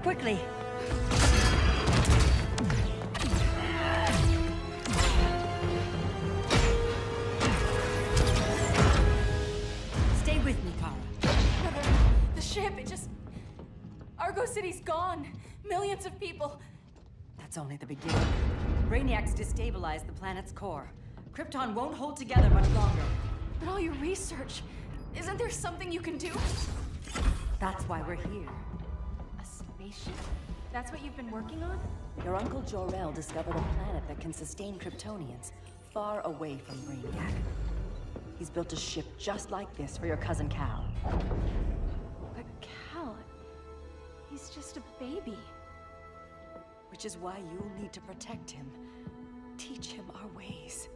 quickly. Stay with me, Kara. Mother, the ship, it just... Argo City's gone. Millions of people. That's only the beginning. Brainiac's destabilized the planet's core. Krypton won't hold together much longer. But all your research, isn't there something you can do? That's why we're here. A spaceship? That's what you've been working on? Your uncle Jor-El discovered a planet that can sustain Kryptonians, far away from Brainiac. He's built a ship just like this for your cousin Cal. But Cal... he's just a baby. Which is why you'll need to protect him. Teach him our ways.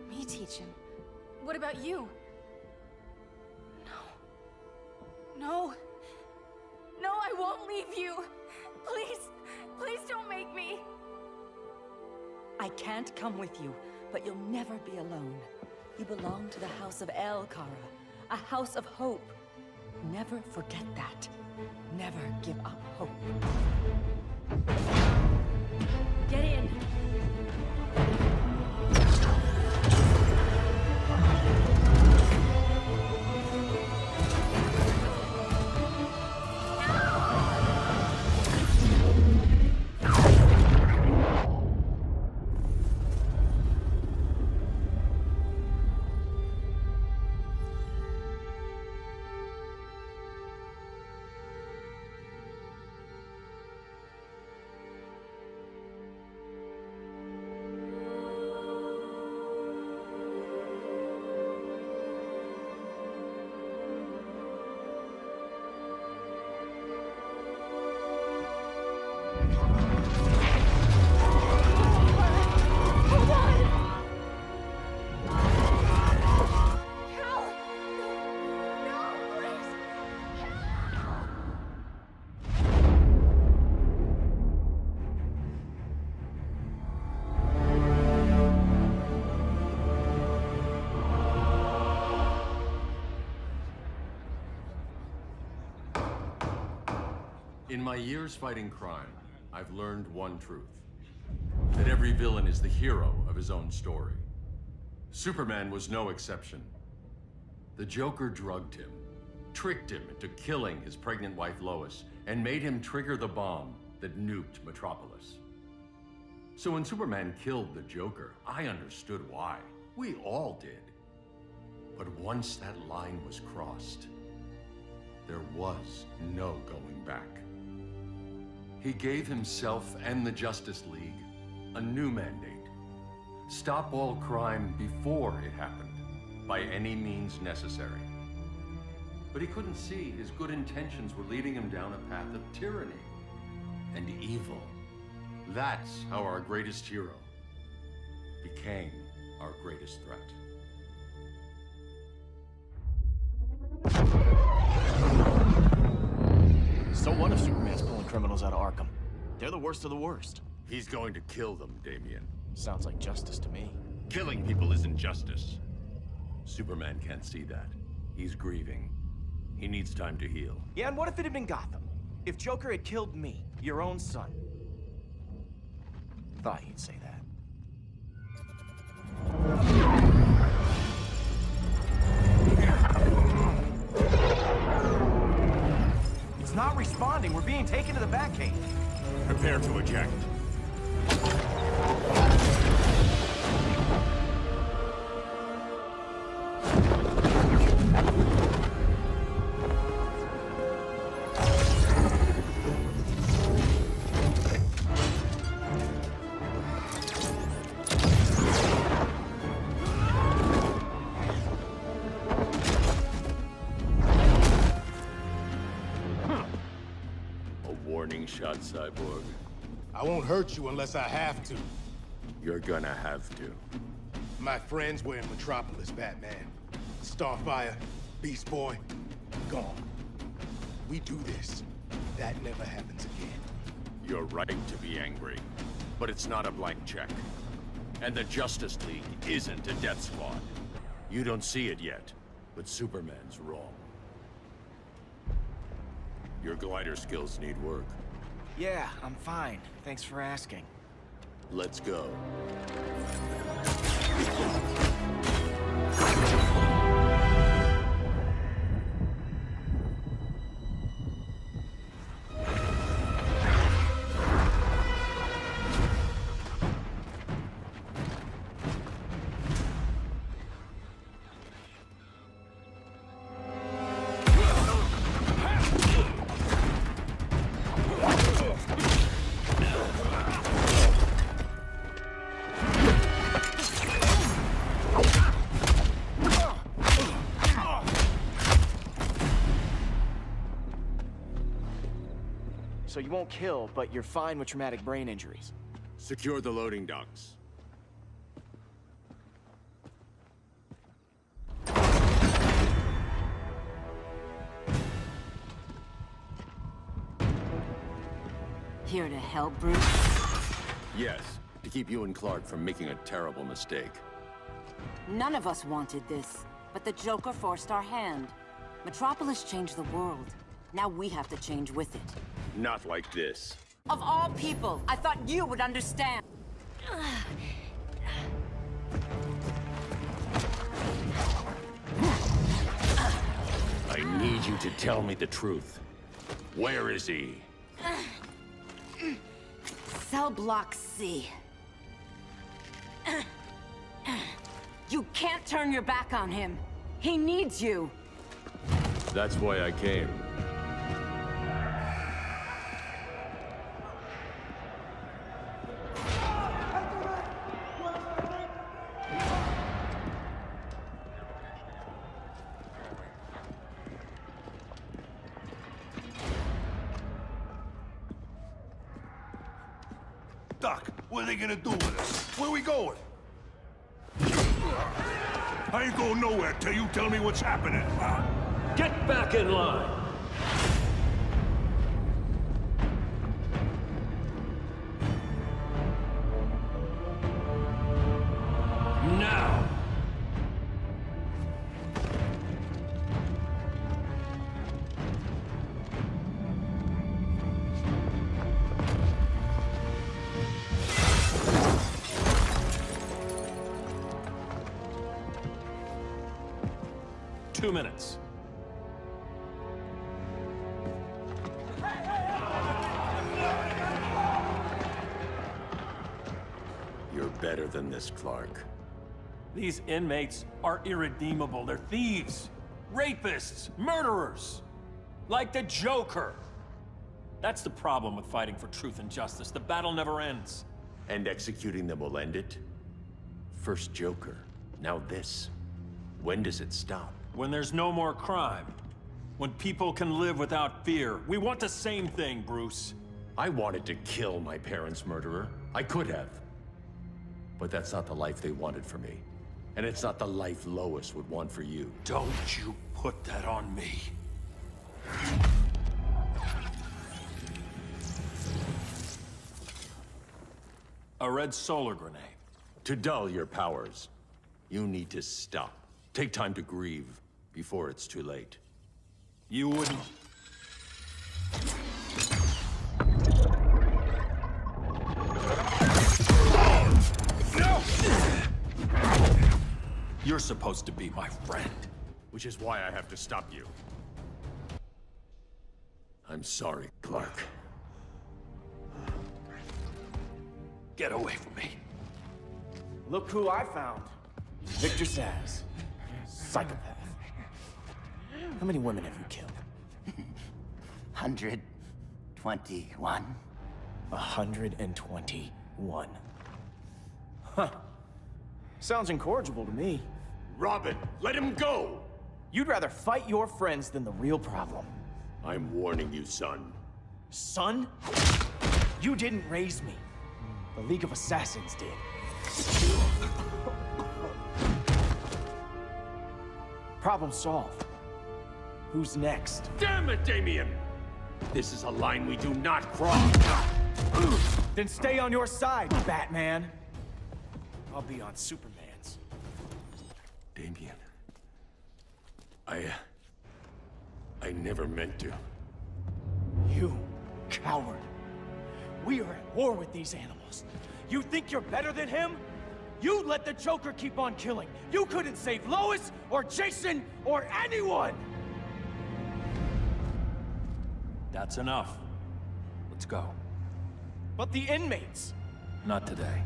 Me teach him? What about you? No. No, I won't leave you. Please, please don't make me. I can't come with you, but you'll never be alone. You belong to the House of El, Kara. A house of hope. Never forget that. Never give up hope. Get in. In my years fighting crime, I've learned one truth. That every villain is the hero of his own story. Superman was no exception. The Joker drugged him, tricked him into killing his pregnant wife Lois, and made him trigger the bomb that nuked Metropolis. So when Superman killed the Joker, I understood why. We all did. But once that line was crossed, there was no going back. He gave himself and the Justice League a new mandate. Stop all crime before it happened, by any means necessary. But he couldn't see his good intentions were leading him down a path of tyranny and evil. That's how our greatest hero became our greatest threat. So what if Superman's pulling criminals out of Arkham? They're the worst of the worst. He's going to kill them, Damian. Sounds like justice to me. Killing people isn't justice. Superman can't see that. He's grieving. He needs time to heal. Yeah, and what if it had been Gotham? If Joker had killed me, your own son? Thought you'd say that. It's not responding. We're being taken to the Batcave. Prepare to eject. Warning shot, Cyborg. I won't hurt you unless I have to. You're gonna have to. My friends were in Metropolis, Batman. Starfire, Beast Boy, gone. We do this. That never happens again. You're right to be angry, but it's not a blank check. And the Justice League isn't a death squad. You don't see it yet, but Superman's wrong. Your glider skills need work. Yeah, I'm fine. Thanks for asking. Let's go. So you won't kill, but you're fine with traumatic brain injuries. Secure the loading docks. Here to help, Bruce? Yes, to keep you and Clark from making a terrible mistake. None of us wanted this, but the Joker forced our hand. Metropolis changed the world. Now we have to change with it. Not like this. Of all people, I thought you would understand. I need you to tell me the truth. Where is he? Cell Block C. You can't turn your back on him. He needs you. That's why I came. Doc, what are they gonna do with us? Where we going? I ain't going nowhere till you tell me what's happening. Get back in line! Now! Two minutes. You're better than this, Clark. These inmates are irredeemable. They're thieves, rapists, murderers. Like the Joker. That's the problem with fighting for truth and justice. The battle never ends. And executing them will end it? First Joker, now this. When does it stop? When there's no more crime. When people can live without fear. We want the same thing, Bruce. I wanted to kill my parents' murderer. I could have. But that's not the life they wanted for me. And it's not the life Lois would want for you. Don't you put that on me. A red solar grenade. To dull your powers, you need to stop. Take time to grieve before it's too late. You wouldn't... You're supposed to be my friend. Which is why I have to stop you. I'm sorry, Clark. Get away from me. Look who I found. Victor Zsasz. Psychopath. How many women have you killed? 121. 121. Huh. Sounds incorrigible to me. Robin, let him go! You'd rather fight your friends than the real problem. I'm warning you, son. Son? You didn't raise me. The League of Assassins did. Problem solved. Who's next? Damn it, Damien! This is a line we do not cross. Then stay on your side, Batman. I'll be on Superman's. Damien. I never meant to. coward. We are at war with these animals. You think you're better than him? You let the Joker keep on killing. You couldn't save Lois, or Jason, or anyone! That's enough. Let's go. But the inmates! Not today.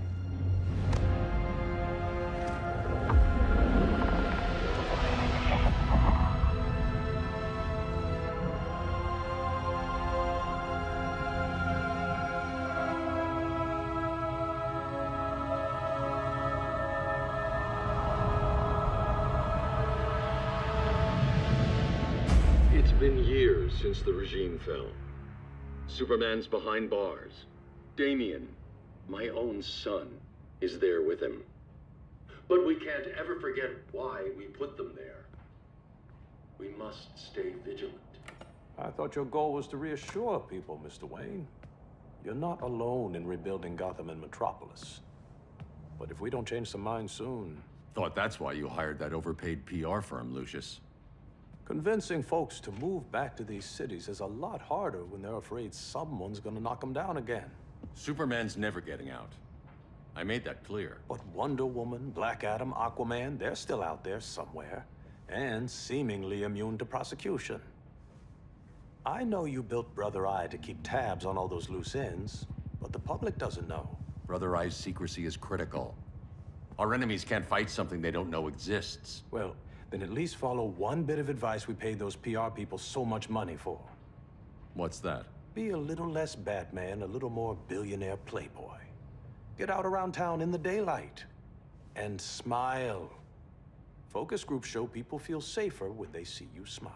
It's been years since the regime fell. Superman's behind bars. Damian, my own son, is there with him. But we can't ever forget why we put them there. We must stay vigilant. I thought your goal was to reassure people, Mr. Wayne. You're not alone in rebuilding Gotham and Metropolis. But if we don't change some minds soon... Thought that's why you hired that overpaid PR firm, Lucius. Convincing folks to move back to these cities is a lot harder when they're afraid someone's gonna knock them down again. Superman's never getting out. I made that clear. But Wonder Woman, Black Adam, Aquaman, they're still out there somewhere. And seemingly immune to prosecution. I know you built Brother Eye to keep tabs on all those loose ends, but the public doesn't know. Brother Eye's secrecy is critical. Our enemies can't fight something they don't know exists. Well, then at least follow one bit of advice we paid those PR people so much money for. What's that? Be a little less Batman, a little more billionaire playboy. Get out around town in the daylight. And smile. Focus groups show people feel safer when they see you smile.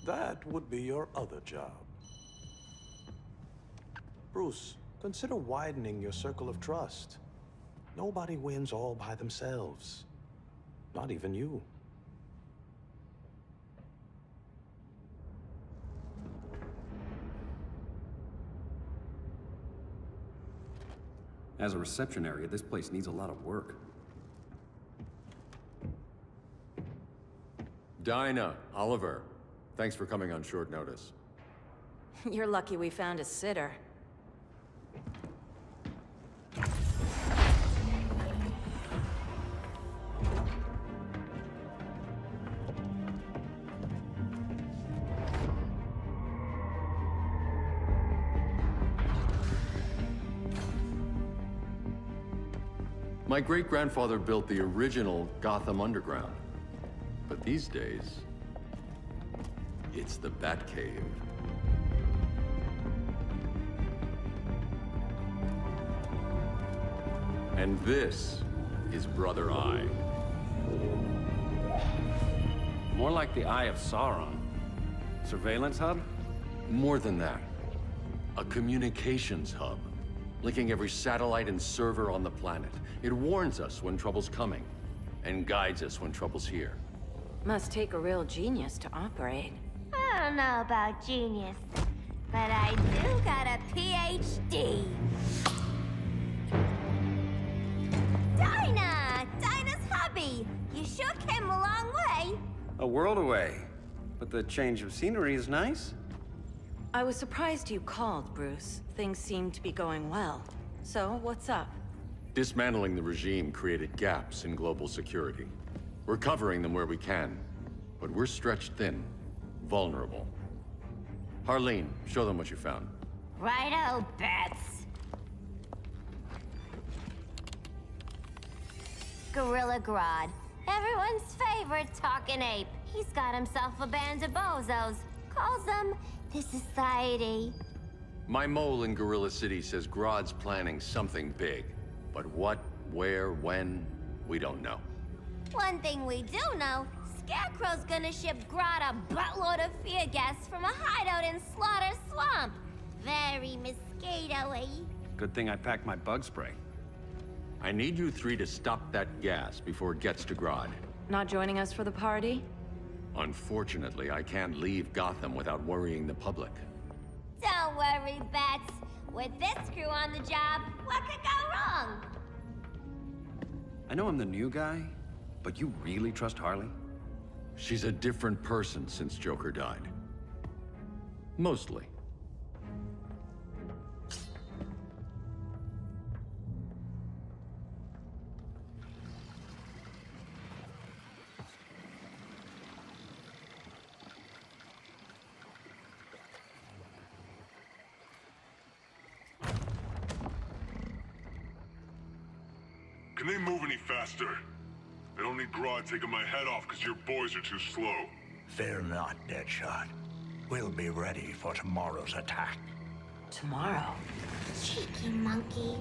That would be your other job. Bruce, consider widening your circle of trust. Nobody wins all by themselves. Not even you. As a reception area, this place needs a lot of work. Dinah, Oliver, thanks for coming on short notice. You're lucky we found a sitter. My great-grandfather built the original Gotham Underground. But these days, it's the Batcave. And this is Brother Eye. More like the Eye of Sauron. Surveillance hub? More than that. A communications hub, linking every satellite and server on the planet. It warns us when trouble's coming, and guides us when trouble's here. Must take a real genius to operate. I don't know about genius, but I do got a PhD. Dinah! Dinah's hubby! You sure came a long way. A world away. But the change of scenery is nice. I was surprised you called, Bruce. Things seem to be going well. So, what's up? Dismantling the regime created gaps in global security. We're covering them where we can, but we're stretched thin, vulnerable. Harleen, show them what you found. Righto, Bats. Gorilla Grodd. Everyone's favorite talking ape. He's got himself a band of bozos. Calls them the Society. My mole in Gorilla City says Grodd's planning something big. But what, where, when, we don't know. One thing we do know, Scarecrow's gonna ship Grodd a buttload of fear gas from a hideout in Slaughter Swamp. Very mosquito-y. Good thing I packed my bug spray. I need you three to stop that gas before it gets to Grodd. Not joining us for the party? Unfortunately, I can't leave Gotham without worrying the public. Don't worry, Bats. With this crew on the job, what could go wrong? I know I'm the new guy, but you really trust Harley? She's a different person since Joker died. Mostly. Can they move any faster? I don't need Grodd taking my head off because your boys are too slow. Fear not, Deadshot. We'll be ready for tomorrow's attack. Tomorrow? Cheeky monkey.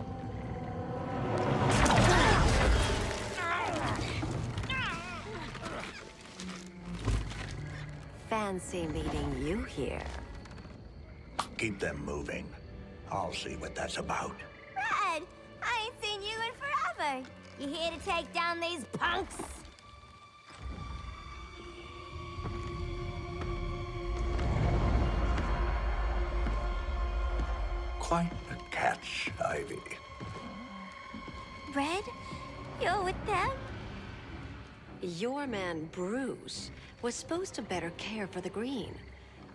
Fancy meeting you here. Keep them moving. I'll see what that's about. Red, I ain't seen you in forever. You here to take down these punks? Quite a catch, Ivy. Red, you're with them? Your man, Bruce, was supposed to better care for the Green.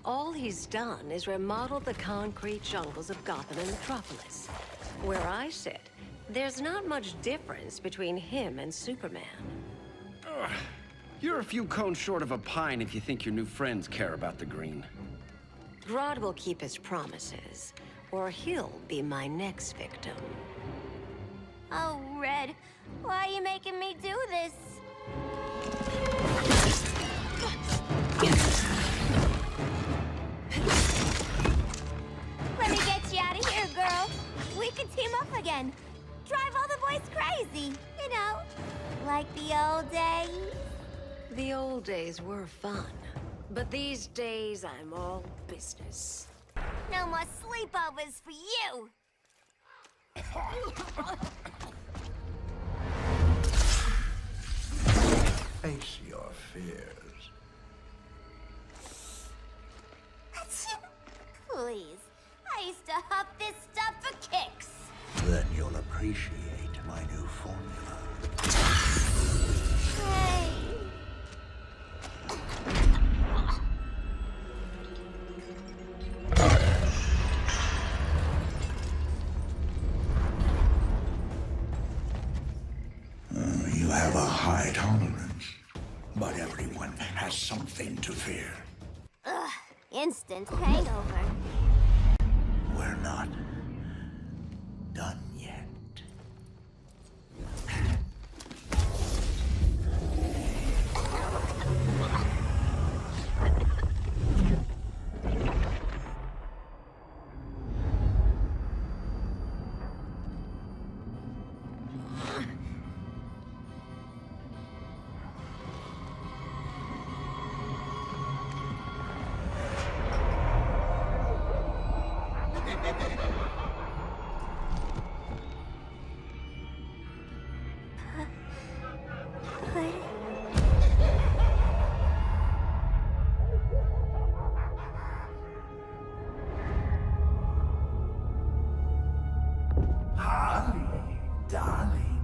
All he's done is remodel the concrete jungles of Gotham and Metropolis. Where I sit, there's not much difference between him and Superman. You're a few cones short of a pine if you think your new friends care about the Green. Grodd will keep his promises, or he'll be my next victim. Oh, Red, why are you making me do this? Let me get you out of here, girl. We can team up again. Drive all the boys crazy, you know, like the old days. The old days were fun, but these days I'm all business. No more sleepovers for you. Face your fears. Please, I used to huff this stuff for kicks. Then you'll appreciate my new formula. Hey. You have a high tolerance, but everyone has something to fear. Ugh, instant hangover. We're not done yet. Harley, darling.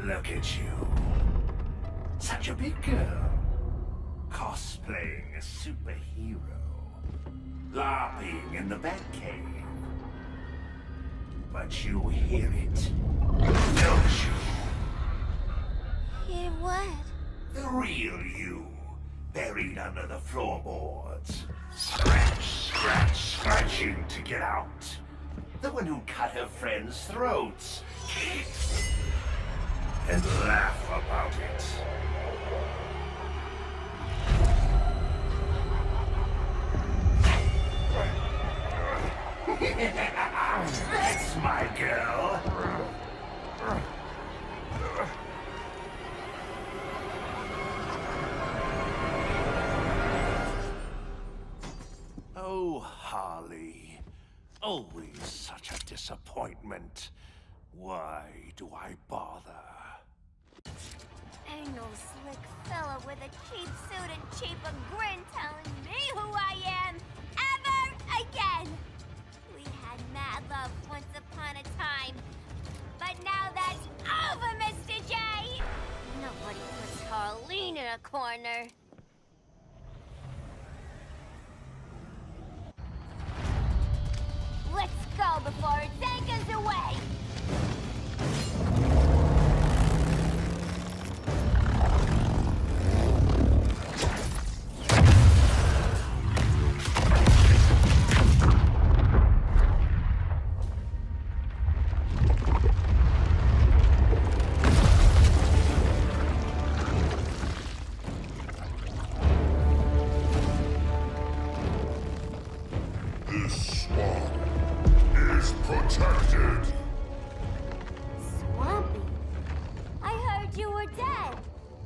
Look at you. Such a big girl. Cosplaying a superhero. LARPing in the Batcave. But you hear it, don't you? Hear what? The real you, buried under the floorboards. Scratch, scratch, scratching to get out. The one who cut her friends' throats. And laugh about it. That's my girl. Oh, Harley. Always such a disappointment. Why do I bother? Ain't no slick fella with a cheap suit and cheaper grin telling me who I am ever again. We had mad love once upon a time, but now that's over, Mr. J. Nobody puts Harleen in a corner.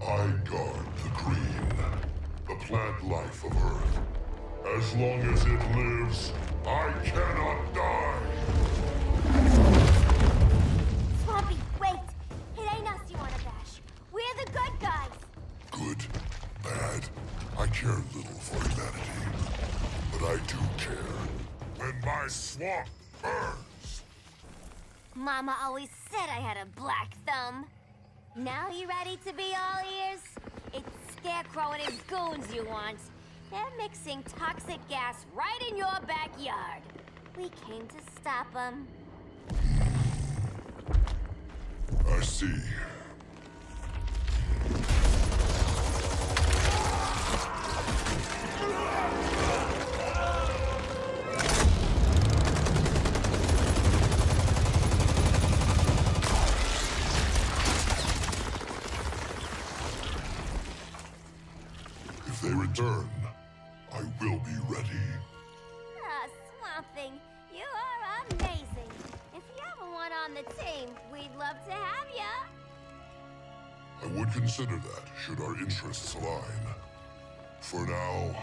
I guard the green, the plant life of Earth. As long as it lives, I cannot die. Swampy, wait! It ain't us you wanna bash. We're the good guys. Good, bad, I care little for humanity. But I do care. When my swamp burns! Mama always said I had a black thumb. Now you ready to be all ears? It's Scarecrow and his goons you want. They're mixing toxic gas right in your backyard. We came to stop them. I see. If they return, I will be ready. Ah, Swamp Thing, you are amazing. If you ever want on the team, we'd love to have ya. I would consider that, should our interests align. For now,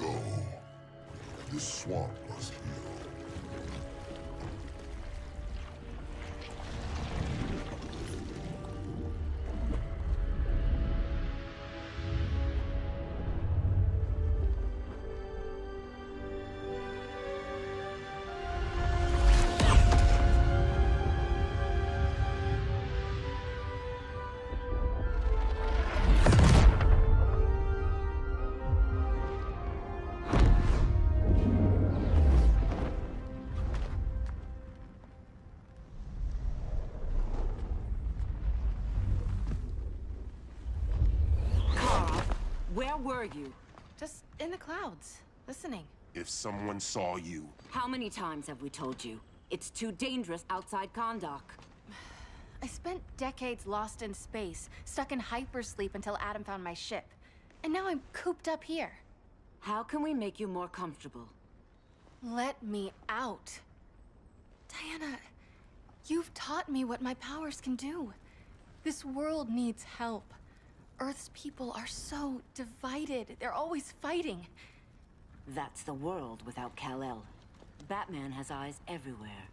go. This swamp must heal. Where were you? Just in the clouds, listening. If someone saw you... How many times have we told you? It's too dangerous outside Kahndaq. I spent decades lost in space, stuck in hypersleep until Adam found my ship. And now I'm cooped up here. How can we make you more comfortable? Let me out. Diana, you've taught me what my powers can do. This world needs help. Earth's people are so divided. They're always fighting. That's the world without Kal-El. Batman has eyes everywhere.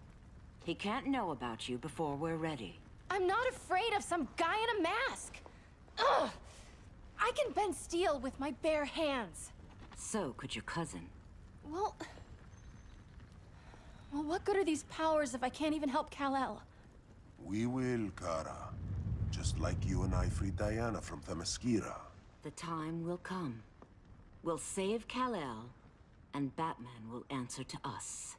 He can't know about you before we're ready. I'm not afraid of some guy in a mask. Ugh! I can bend steel with my bare hands. So could your cousin. Well, what good are these powers if I can't even help Kal-El? We will, Kara. Just like you and I freed Diana from Themyscira. The time will come. We'll save Kal-El, and Batman will answer to us.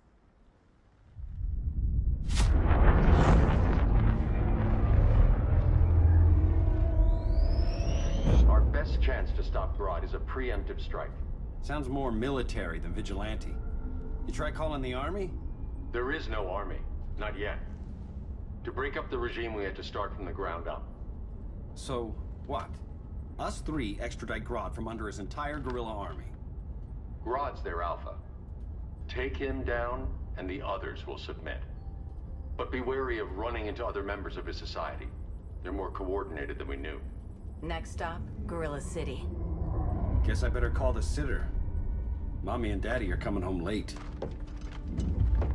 Our best chance to stop Grodd is a preemptive strike. Sounds more military than vigilante. You try calling the army? There is no army. Not yet. To break up the regime, we had to start from the ground up. So, what? Us three extradite Grodd from under his entire guerrilla army. Grodd's their alpha. Take him down, and the others will submit. But be wary of running into other members of his society. They're more coordinated than we knew. Next stop, Gorilla City. Guess I better call the sitter. Mommy and Daddy are coming home late.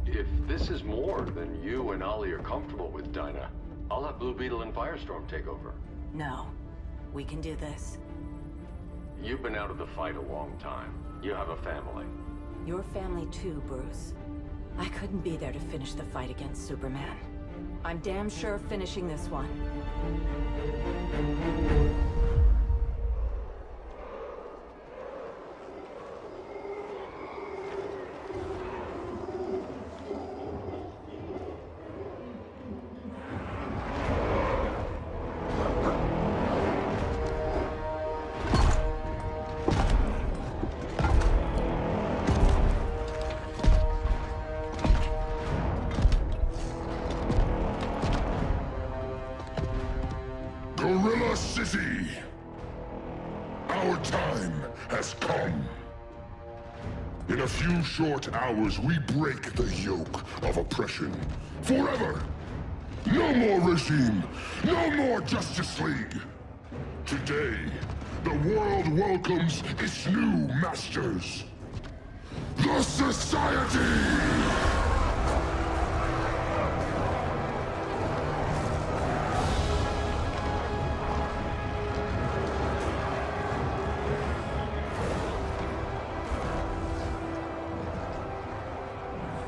If this is more than you and Ollie are comfortable with, Dinah, I'll have Blue Beetle and Firestorm take over. No. We can do this. You've been out of the fight a long time. You have a family. Your family too, Bruce. I couldn't be there to finish the fight against Superman. I'm damn sure finishing this one. Gorilla City! Our time has come. In a few short hours, we break the yoke of oppression. Forever! No more regime! No more Justice League! Today, the world welcomes its new masters. The Society!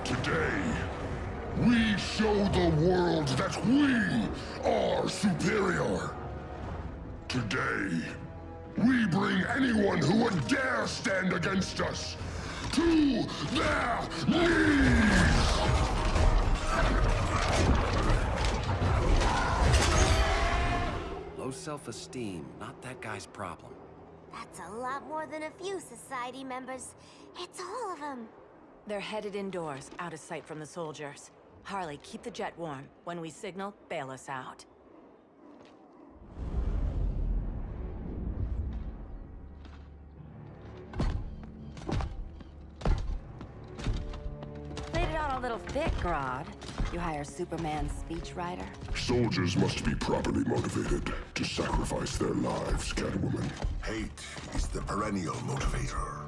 Today, we show the world that we are superior. Today, we bring anyone who would dare stand against us to their knees! Low self-esteem, not that guy's problem. That's a lot more than a few Society members. It's all of them. They're headed indoors, out of sight from the soldiers. Harley, keep the jet warm. When we signal, bail us out. Played it on a little thick, Grodd. You hire Superman's speechwriter? Soldiers must be properly motivated to sacrifice their lives, Catwoman. Hate is the perennial motivator.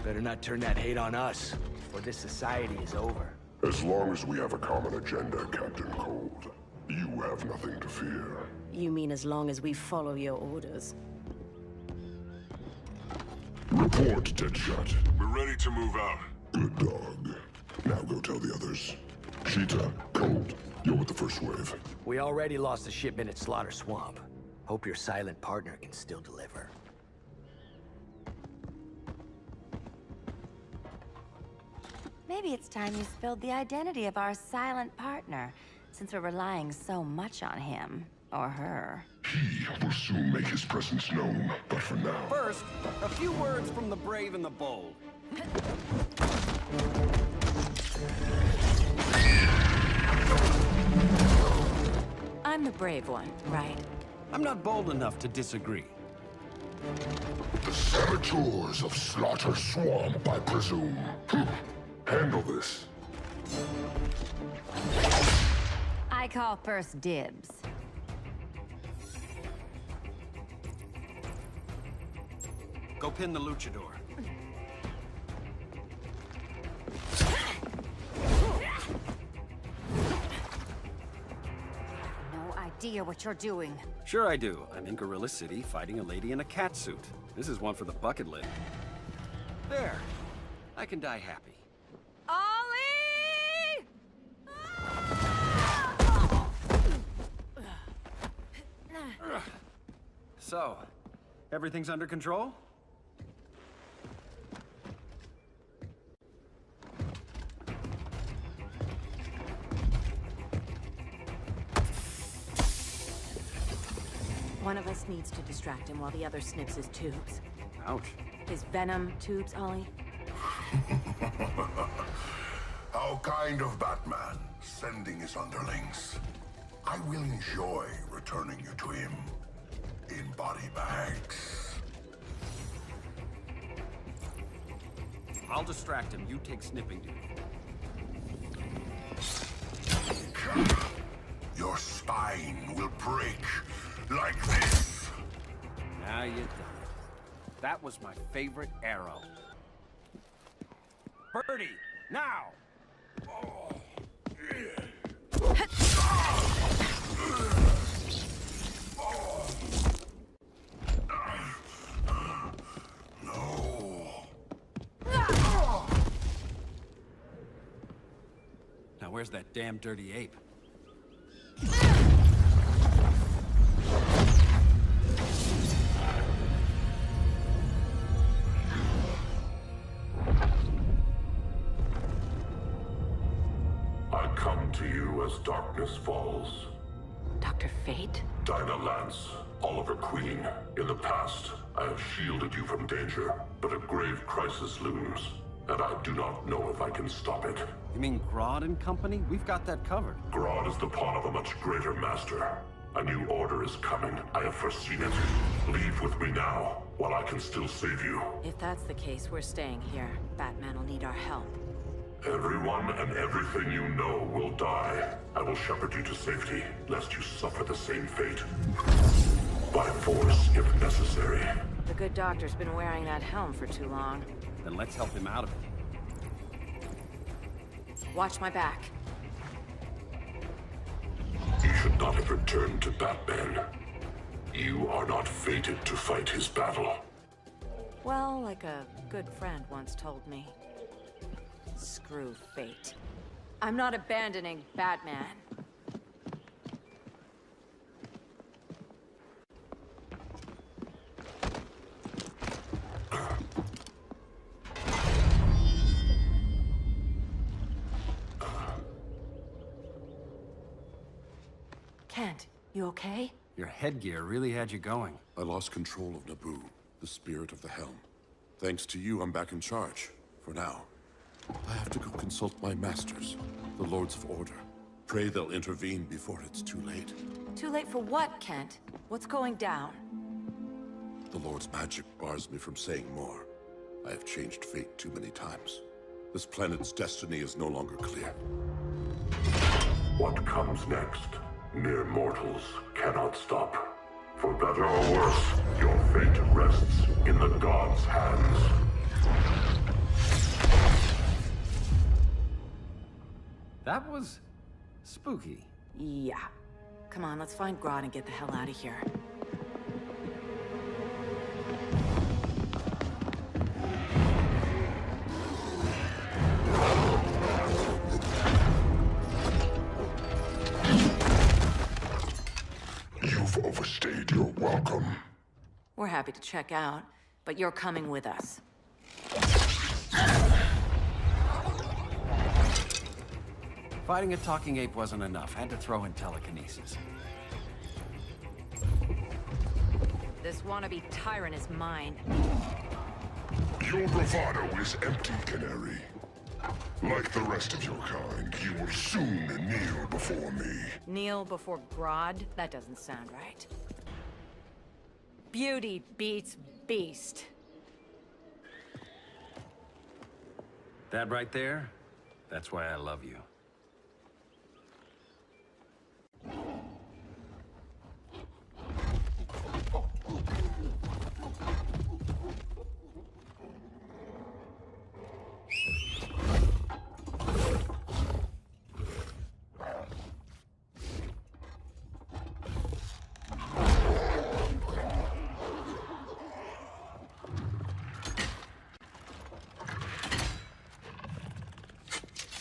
Better not turn that hate on us, or this society is over. As long as we have a common agenda, Captain Cold, you have nothing to fear. You mean as long as we follow your orders? Report, Deadshot. We're ready to move out. Good dog. Now go tell the others. Cheetah, Cold, you're with the first wave. We already lost a shipment at Slaughter Swamp. Hope your silent partner can still deliver. Maybe it's time you spilled the identity of our silent partner, since we're relying so much on him. Or her. He will soon make his presence known, but for now... First, a few words from the brave and the bold. I'm the brave one, right? I'm not bold enough to disagree. The saboteurs of Slaughter Swamp, I presume. Handle this. I call first dibs. Go pin the luchador. No idea what you're doing. Sure I do. I'm in Gorilla City fighting a lady in a cat suit. This is one for the bucket list. There. I can die happy. Ollie! So, everything's under control? One of us needs to distract him while the other snips his tubes. Ouch. His venom tubes, Ollie? How kind of Batman, sending his underlings. I will enjoy returning you to him in body bags. I'll distract him. You take snipping duty. Your spine will break like this. Now you done it. That was my favorite arrow. Birdie, now! Now where's that damn dirty ape? I come to you as darkness falls. Dr. Fate? Dinah Lance, Oliver Queen. In the past, I have shielded you from danger, but a grave crisis looms, and I do not know if I can stop it. You mean Grodd and company? We've got that covered. Grodd is the pawn of a much greater master. A new order is coming. I have foreseen it. Leave with me now, while I can still save you. If that's the case, we're staying here. Batman will need our help. Everyone and everything you know will die. I will shepherd you to safety, lest you suffer the same fate. By force, if necessary. The good doctor's been wearing that helm for too long. Then let's help him out of it. Watch my back. You should not have returned to Batman. You are not fated to fight his battle. Well, like a good friend once told me. Screw fate. I'm not abandoning Batman. Kent, you okay? Your headgear really had you going. I lost control of Naboo, the spirit of the helm. Thanks to you, I'm back in charge. For now. I have to go consult my masters, the Lords of Order. Pray they'll intervene before it's too late. Too late for what, Kent? What's going down? The Lord's magic bars me from saying more. I have changed fate too many times. This planet's destiny is no longer clear. What comes next? Mere mortals cannot stop. For better or worse, your fate rests in the gods' hands. That was spooky. Yeah. Come on, let's find Grodd and get the hell out of here. You've overstayed your welcome. We're happy to check out, but you're coming with us. Fighting a talking ape wasn't enough. Had to throw in telekinesis. This wannabe tyrant is mine. Your bravado is empty, Canary. Like the rest of your kind, you will soon kneel before me. Kneel before Grodd? That doesn't sound right. Beauty beats beast. That right there, that's why I love you.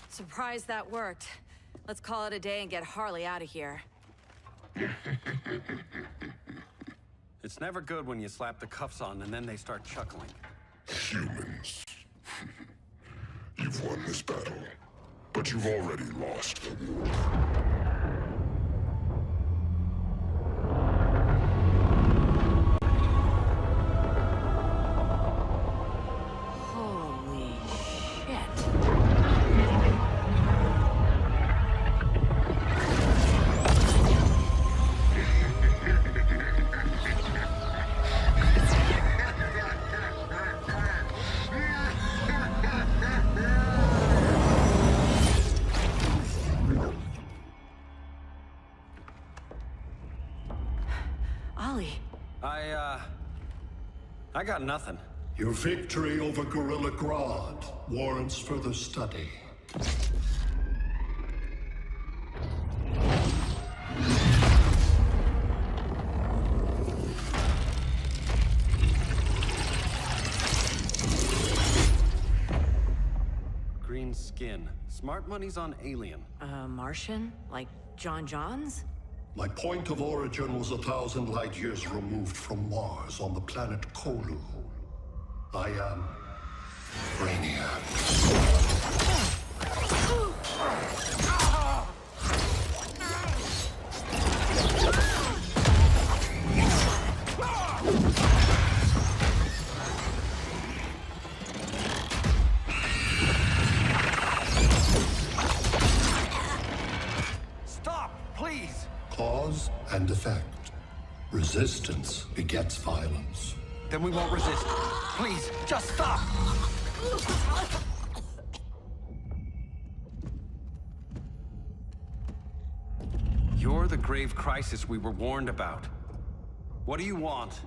Surprised that worked. Let's call it a day and get Harley out of here. It's never good when you slap the cuffs on and then they start chuckling. Humans. You've won this battle, but you've already lost the war. Holy shit. I got nothing. Your victory over Gorilla Grodd warrants further study. Green skin. Smart money's on alien. Martian? Like John Johns? My point of origin was 1,000 light years removed from Mars on the planet Kolu. I am Brainiac. Stop, please! Cause and effect. Resistance begets violence. Then we won't resist. Please, just stop! You're the grave crisis we were warned about. What do you want?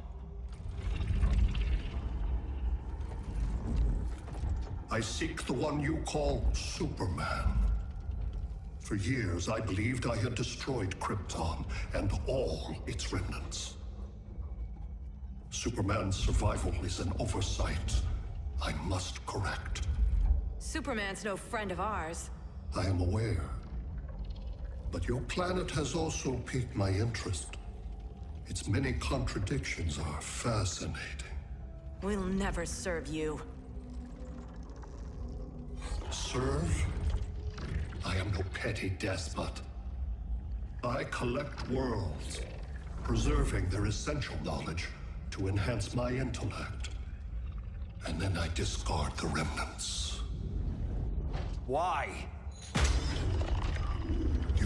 I seek the one you call Superman. For years, I believed I had destroyed Krypton and all its remnants. Superman's survival is an oversight I must correct. Superman's no friend of ours. I am aware. But your planet has also piqued my interest. Its many contradictions are fascinating. We'll never serve you. Serve? I am no petty despot. I collect worlds, preserving their essential knowledge to enhance my intellect. And then I discard the remnants. Why?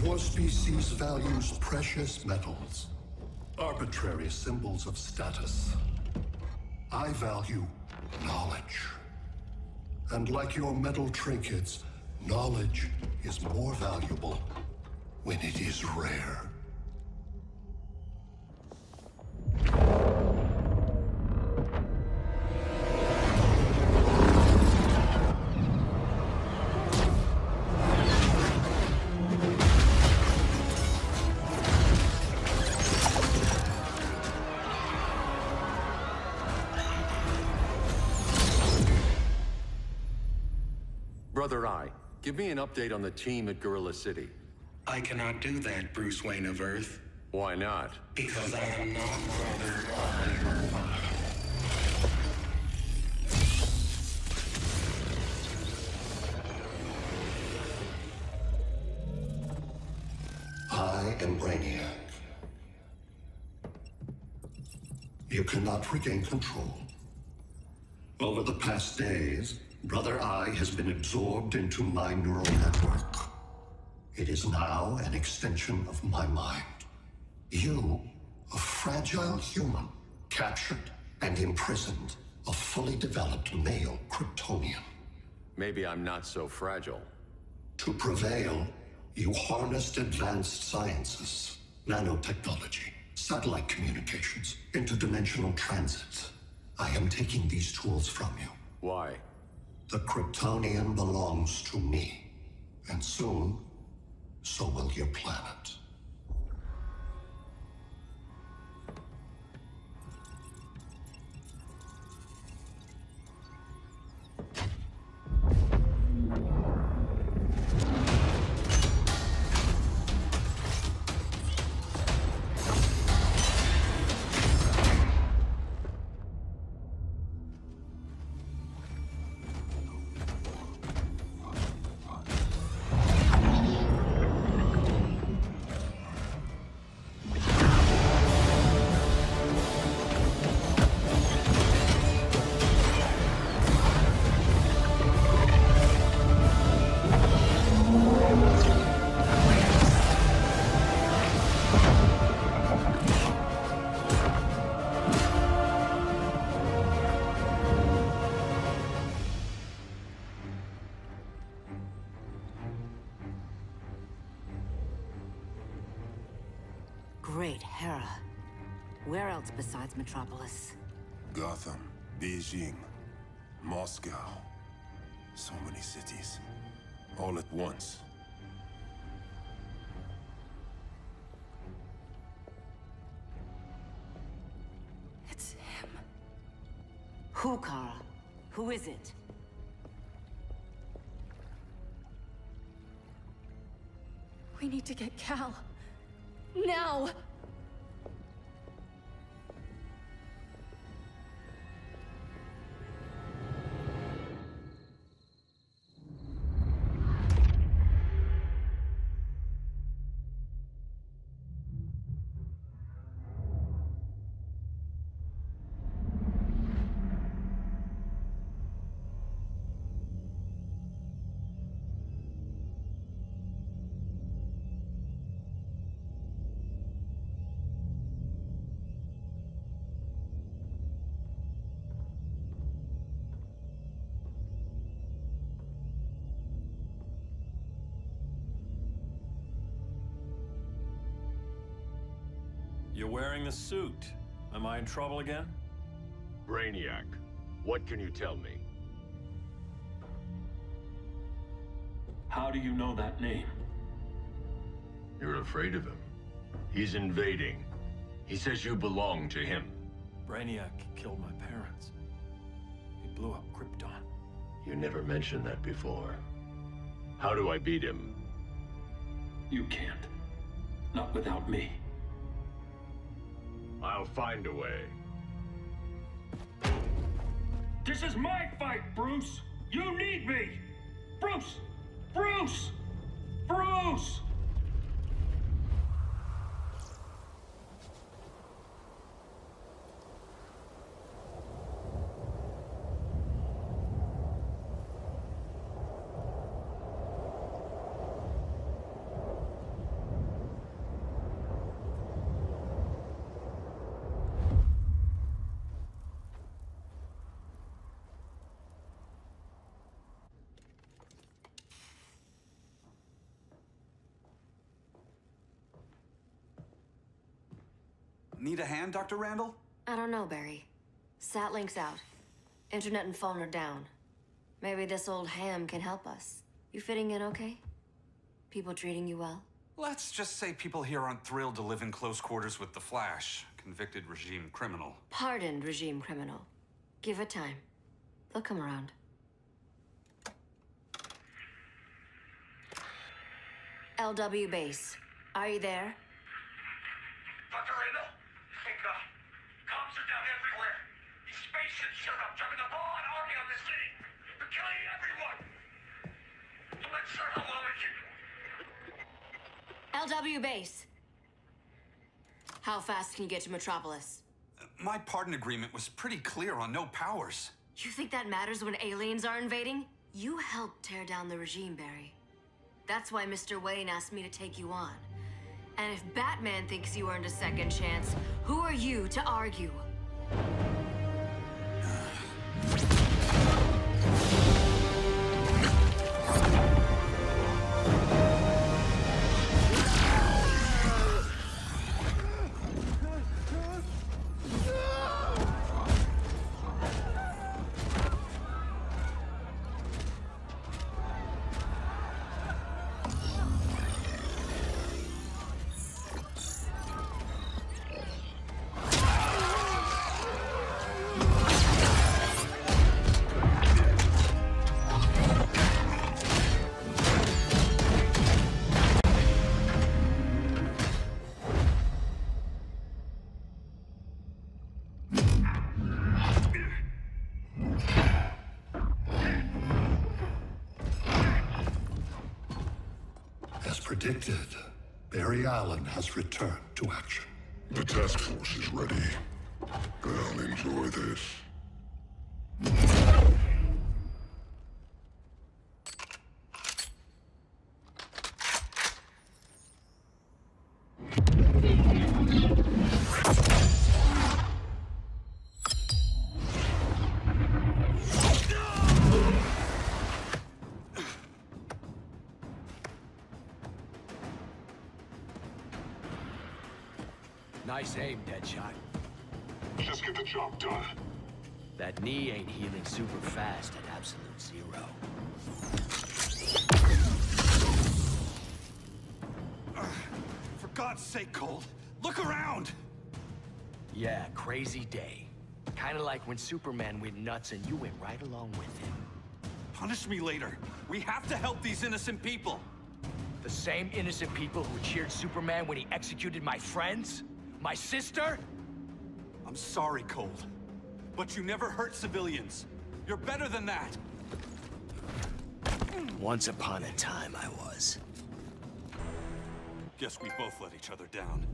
Your species values precious metals, arbitrary symbols of status. I value knowledge. And like your metal trinkets, knowledge is more valuable when it is rare. Brother Eye, give me an update on the team at Gorilla City. I cannot do that, Bruce Wayne of Earth. Why not? Because I am not Brother Eye. I am Brainiac. You cannot regain control. Over the past days, Brother Eye has been absorbed into my neural network. It is now an extension of my mind. You, a fragile human, captured and imprisoned a fully developed male Kryptonian. Maybe I'm not so fragile. To prevail, you harnessed advanced sciences, nanotechnology, satellite communications, interdimensional transit. I am taking these tools from you. Why? The Kryptonian belongs to me. And soon, so will your planet. Great Hera. Where else besides Metropolis? Gotham, Beijing, Moscow. So many cities. All at once. It's him. Who, Kara? Who is it? We need to get Cal. Now! You're wearing the suit. Am I in trouble again? Brainiac, what can you tell me? How do you know that name? You're afraid of him. He's invading. He says you belong to him. Brainiac killed my parents. He blew up Krypton. You never mentioned that before. How do I beat him? You can't. Not without me. I'll find a way. This is my fight, Bruce! You need me! Bruce! Bruce! Bruce! Need a hand, Dr. Randall? I don't know, Barry. Satlink's out. Internet and phone are down. Maybe this old ham can help us. You fitting in okay? People treating you well? Let's just say people here aren't thrilled to live in close quarters with the Flash, convicted regime criminal. Pardoned regime criminal. Give it time. They'll come around. LW base. Are you there? Dr. Randall? Comms are down everywhere. These spaceships showed up, driving the ball and army on the city. They're killing everyone. I'm not sure how long it can... LW base. How fast can you get to Metropolis? My pardon agreement was pretty clear on no powers. You think that matters when aliens are invading? You helped tear down the regime, Barry. That's why Mr. Wayne asked me to take you on. And if Batman thinks you earned a second chance, who are you to argue? As predicted, Barry Allen has returned to action. The task force is ready. I'll enjoy this. Nice aim, Deadshot. Just get the job done. That knee ain't healing super fast at absolute zero. For God's sake, Cold, look around! Yeah, crazy day. Kinda like when Superman went nuts and you went right along with him. Punish me later. We have to help these innocent people. The same innocent people who cheered Superman when he executed my friends? My sister? I'm sorry, Cold. But you never hurt civilians. You're better than that. Once upon a time, I was. Guess we both let each other down.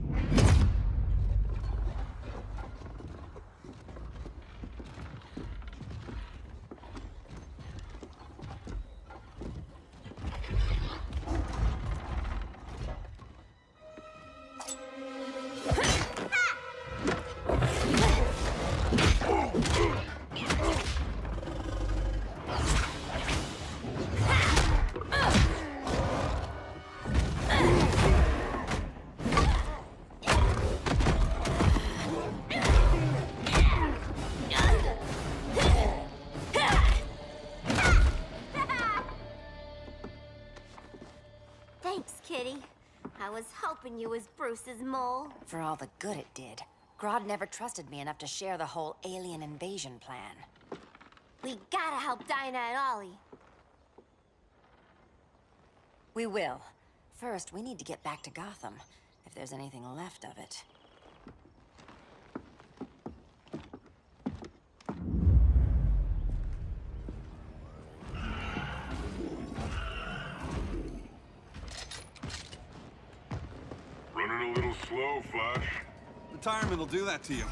was hoping you was Bruce's mole. For all the good it did. Grodd never trusted me enough to share the whole alien invasion plan. We gotta help Dinah and Ollie. We will. First, we need to get back to Gotham, if there's anything left of it. Running a little slow, Flash. Retirement will do that to you.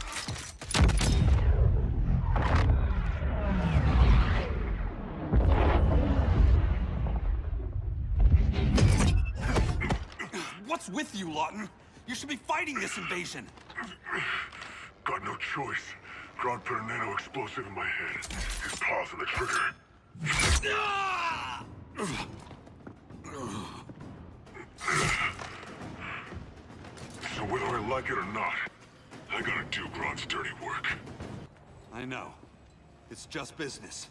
What's with you, Lawton? You should be fighting this invasion. Got no choice. Grodd put a nano-explosive in my head. His paws on the trigger. So whether I like it or not, I gotta do Grodd's dirty work. I know. It's just business.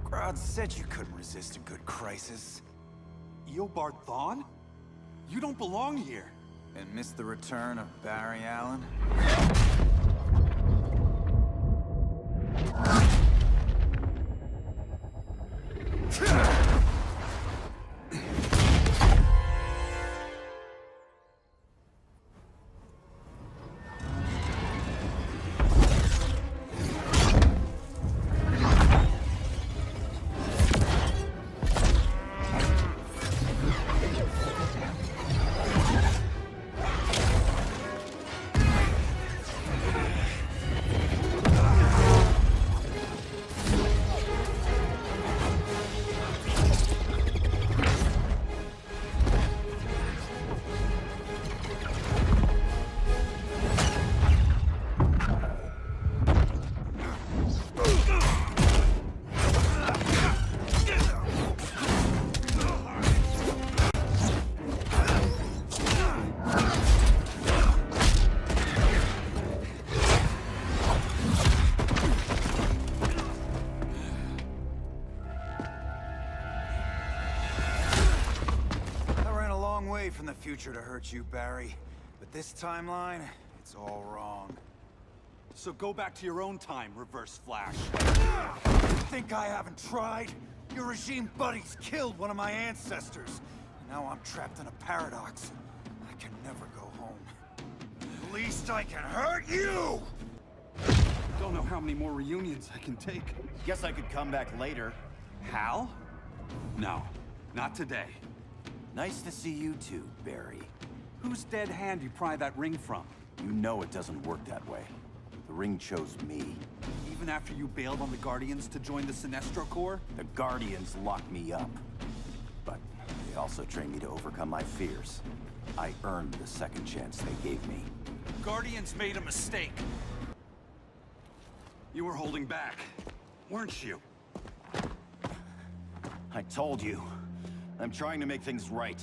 Grodd said you couldn't resist a good crisis. Eobard Thawne? You don't belong here. And miss the return of Barry Allen? From the future to hurt you, Barry. But this timeline, it's all wrong. So go back to your own time, Reverse Flash. Think I haven't tried? Your regime buddies killed one of my ancestors. Now I'm trapped in a paradox. I can never go home. At least I can hurt you! Don't know how many more reunions I can take. Guess I could come back later. Hal? No, not today. Nice to see you too, Barry. Whose dead hand you pry that ring from? You know it doesn't work that way. The ring chose me. Even after you bailed on the Guardians to join the Sinestro Corps? The Guardians locked me up. But they also trained me to overcome my fears. I earned the second chance they gave me. Guardians made a mistake. You were holding back, weren't you? I told you. I'm trying to make things right.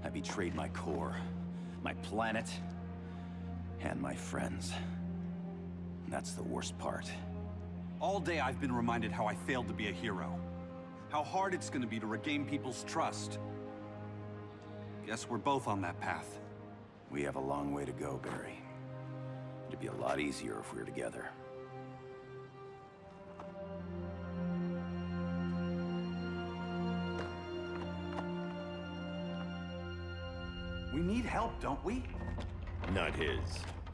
I betrayed my core, my planet, and my friends. That's the worst part. All day I've been reminded how I failed to be a hero. How hard it's gonna be to regain people's trust. Guess we're both on that path. We have a long way to go, Barry. It'd be a lot easier if we were together. We need help, don't we? Not his.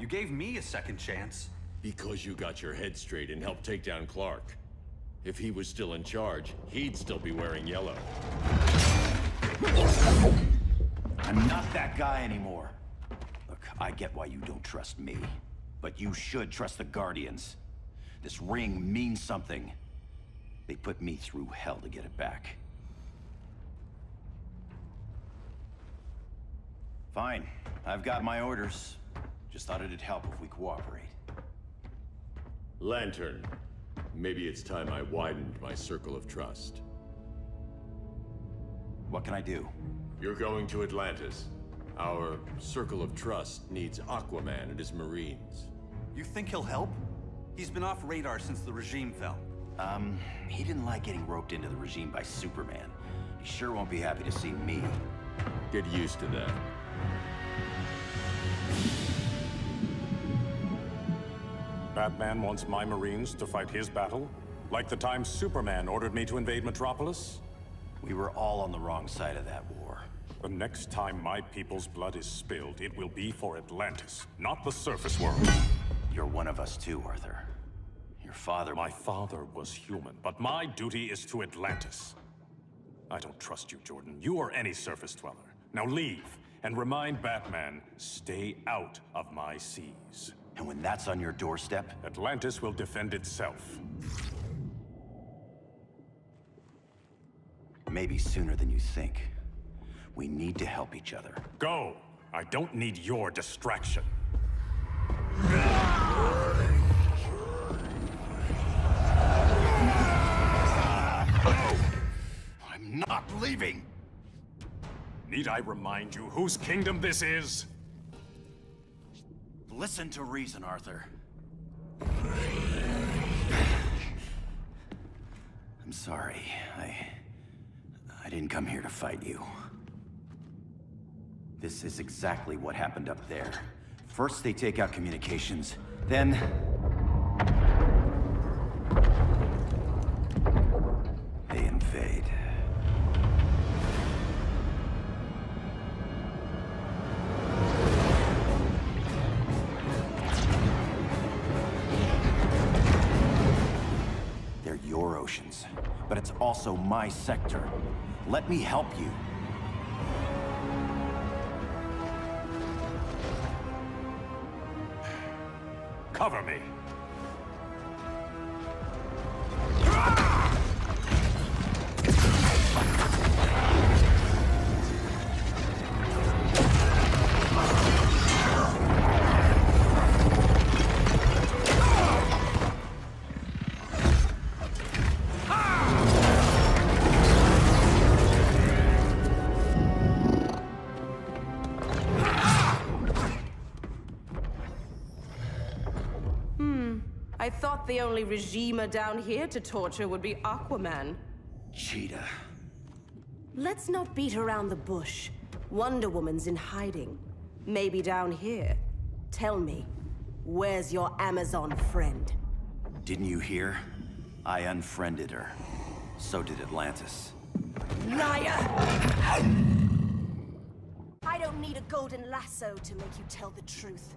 You gave me a second chance. Because you got your head straight and helped take down Clark. If he was still in charge, he'd still be wearing yellow. I'm not that guy anymore. Look, I get why you don't trust me. But you should trust the Guardians. This ring means something. They put me through hell to get it back. Fine. I've got my orders. Just thought it'd help if we cooperate. Lantern. Maybe it's time I widened my circle of trust. What can I do? You're going to Atlantis. Our circle of trust needs Aquaman and his Marines. You think he'll help? He's been off radar since the regime fell. He didn't like getting roped into the regime by Superman. He sure won't be happy to see me. Get used to that. Batman wants my Marines to fight his battle? Like the time Superman ordered me to invade Metropolis? We were all on the wrong side of that war. The next time my people's blood is spilled, it will be for Atlantis, not the surface world. You're one of us too, Arthur. Your father... My father was human, but my duty is to Atlantis. I don't trust you, Jordan. You or any surface dweller. Now leave, and remind Batman, stay out of my seas. And when that's on your doorstep... Atlantis will defend itself. Maybe sooner than you think. We need to help each other. Go! I don't need your distraction. I'm not leaving! Need I remind you whose kingdom this is? Listen to reason, Arthur. I'm sorry. I didn't come here to fight you. This is exactly what happened up there. First they take out communications, then... they invade. They're your oceans, but it's also my sector. Let me help you. Cover me. I thought the only regimer down here to torture would be Aquaman. Cheetah. Let's not beat around the bush. Wonder Woman's in hiding. Maybe down here. Tell me, where's your Amazon friend? Didn't you hear? I unfriended her. So did Atlantis. Liar! I don't need a golden lasso to make you tell the truth.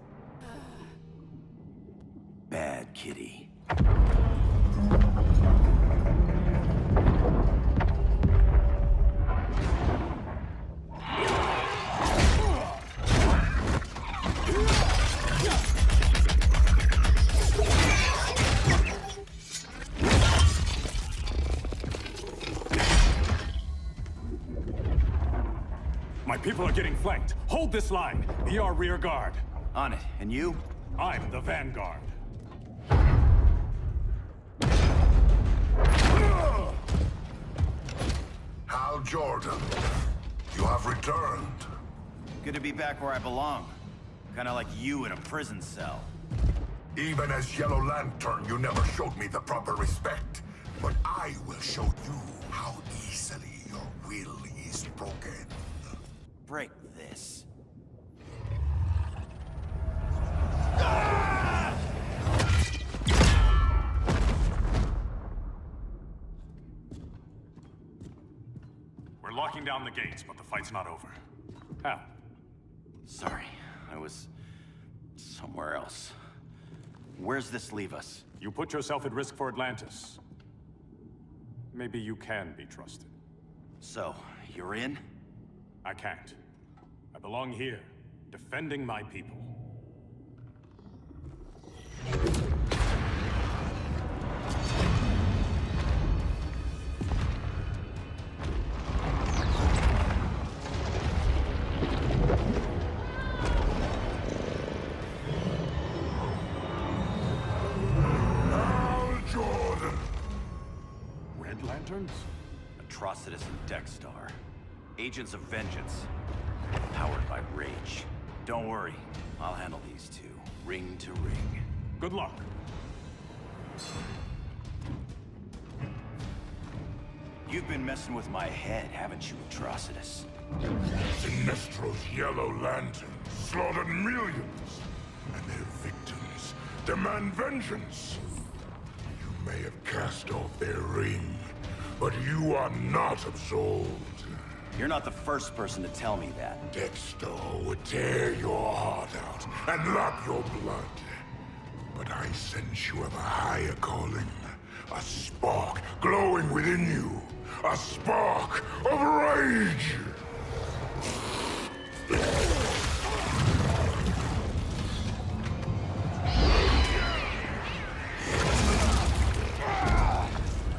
Bad kitty. My people are getting flanked. Hold this line. Be our rear guard. On it. And you? I'm the vanguard. Hal Jordan, you have returned. Good to be back where I belong. Kinda like you in a prison cell. Even as Yellow Lantern, you never showed me the proper respect. But I will show you how easily your will is broken. Break this. We're locking down the gates, but the fight's not over. Hal. Sorry, I was somewhere else. Where's this leave us? You put yourself at risk for Atlantis. Maybe you can be trusted. So, you're in? I can't. I belong here, defending my people. Red Lanterns? Atrocitus and Dexstar. Agents of Vengeance. Powered by rage. Don't worry, I'll handle these two, ring to ring. Good luck. You've been messing with my head, haven't you, Atrocitus? Sinestro's Yellow Lanterns slaughtered millions, and their victims demand vengeance. You may have cast off their ring, but you are not absolved. You're not the first person to tell me that. Dexter would tear your heart out and lap your blood. But I sense you have a higher calling. A spark glowing within you. A spark of rage!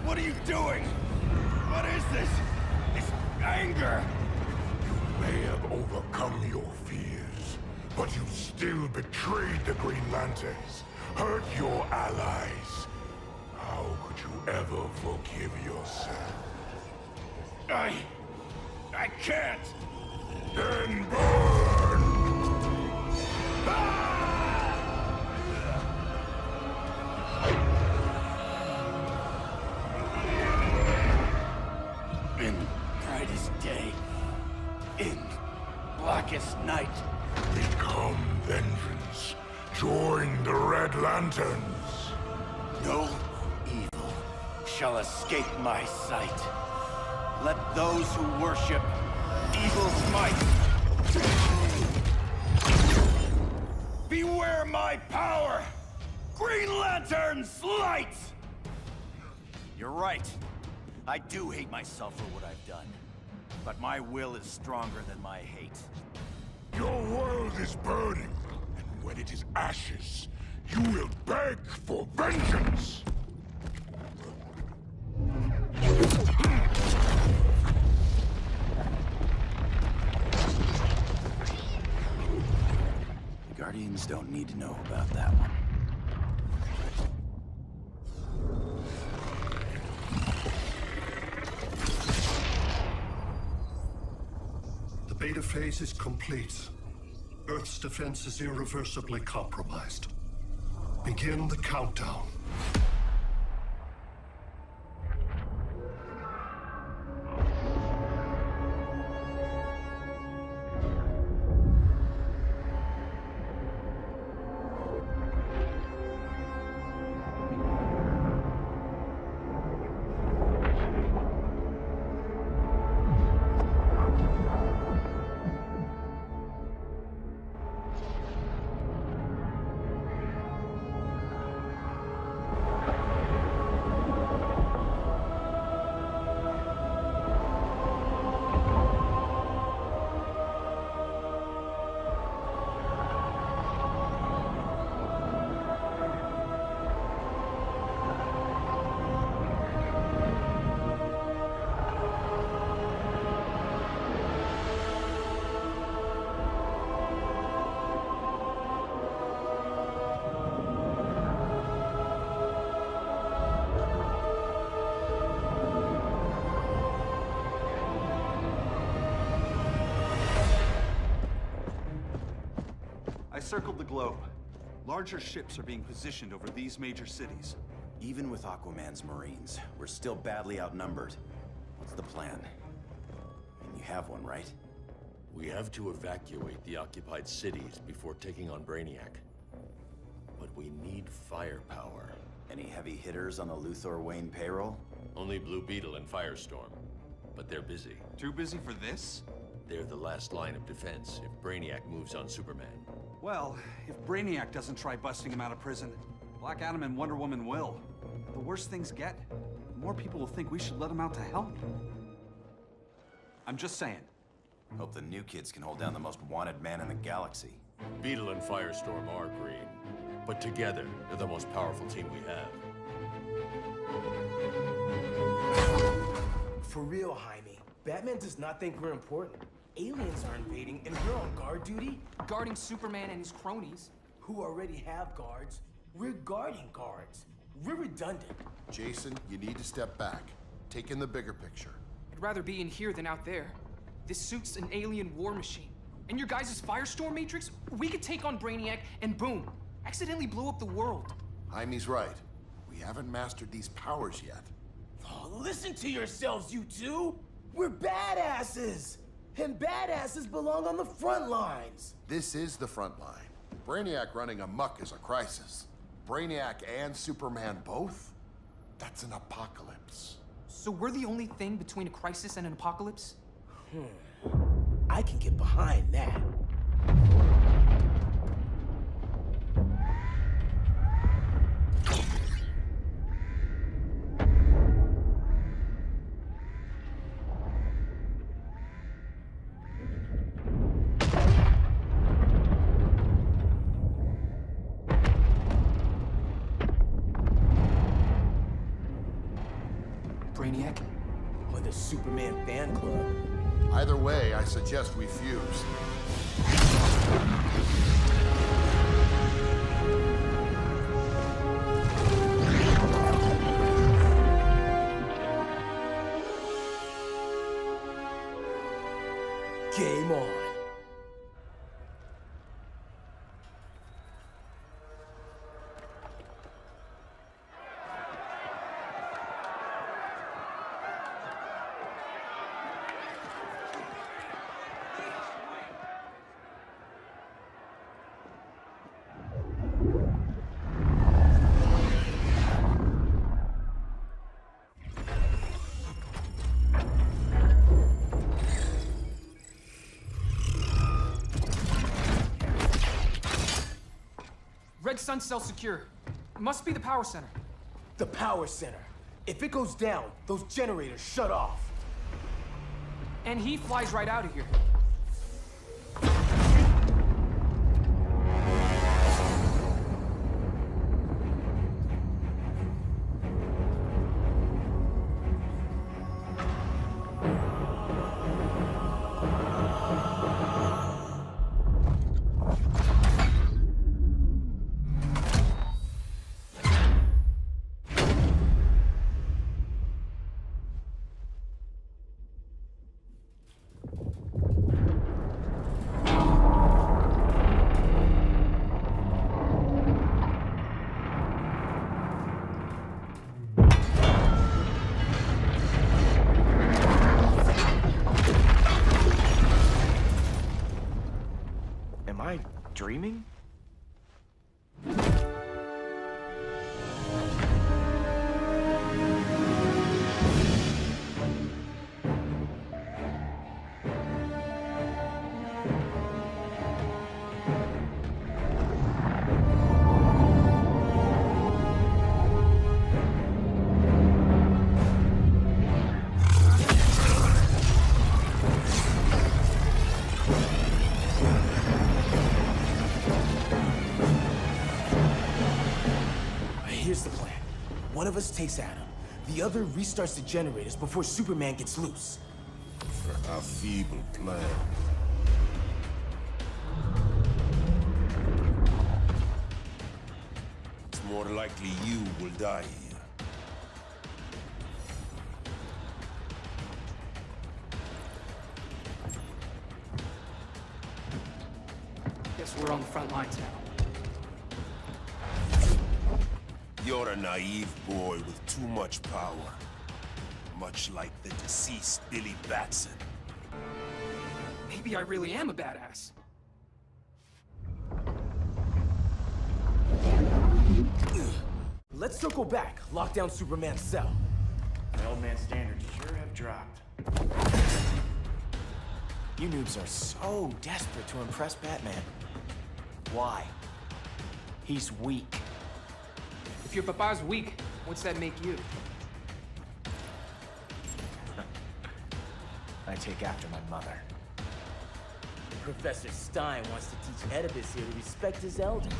What are you doing? What is this? This anger! You may have overcome your fears, but you still betrayed the Green Lanterns, hurt your allies. How could you ever forgive yourself? I can't! Then burn! In brightest day, in blackest night. Become vengeance. Join the Red Lanterns. No evil shall escape my sight. Let those who worship evil's might beware my power! Green Lantern's light! You're right. I do hate myself for what I've done. But my will is stronger than my hate. Your world is burning, and when it is ashes, you will beg for vengeance! The Guardians don't need to know about that one. The beta phase is complete. Earth's defense is irreversibly compromised. Begin the countdown. Circled the globe. Larger ships are being positioned over these major cities. Even with Aquaman's Marines, we're still badly outnumbered. What's the plan? And you have one, right? We have to evacuate the occupied cities before taking on Brainiac. But we need firepower. Any heavy hitters on the Luthor Wayne payroll? Only Blue Beetle and Firestorm. But they're busy. Too busy for this? They're the last line of defense if Brainiac moves on Superman. Well, if Brainiac doesn't try busting him out of prison, Black Adam and Wonder Woman will. The worse things get, the more people will think we should let him out to help. I'm just saying. Hope the new kids can hold down the most wanted man in the galaxy. Beetle and Firestorm are green, but together, they're the most powerful team we have. For real, Jaime. Batman does not think we're important. Aliens are invading, and we're on guard duty? Guarding Superman and his cronies. Who already have guards. We're guarding guards. We're redundant. Jason, you need to step back. Take in the bigger picture. I'd rather be in here than out there. This suit's an alien war machine. And your guys' Firestorm Matrix, we could take on Brainiac and boom, accidentally blow up the world. Jaime's right. We haven't mastered these powers yet. Oh, listen to yourselves, you two! We're badasses! And badasses belong on the front lines! This is the front line. Brainiac running amok is a crisis. Brainiac and Superman both? That's an apocalypse. So we're the only thing between a crisis and an apocalypse? I can get behind that. Brainiac? Or the Superman fan club. Either way, I suggest we fuse. Game on. Red Sun cell secure. Must be the power center. The power center. If it goes down, those generators shut off. And he flies right out of here. Am I dreaming? Here's the plan. One of us takes Adam. The other restarts the generators before Superman gets loose. A feeble plan. It's more likely you will die here. Guess we're on the front lines now. You're a naive boy with too much power. Much like the deceased Billy Batson. Maybe I really am a badass. Let's circle back, lock down Superman's cell. The old man standards sure have dropped. You noobs are so desperate to impress Batman. Why? He's weak. If your papa's weak, what's that make you? I take after my mother. Professor Stein wants to teach Oedipus here to respect his elders.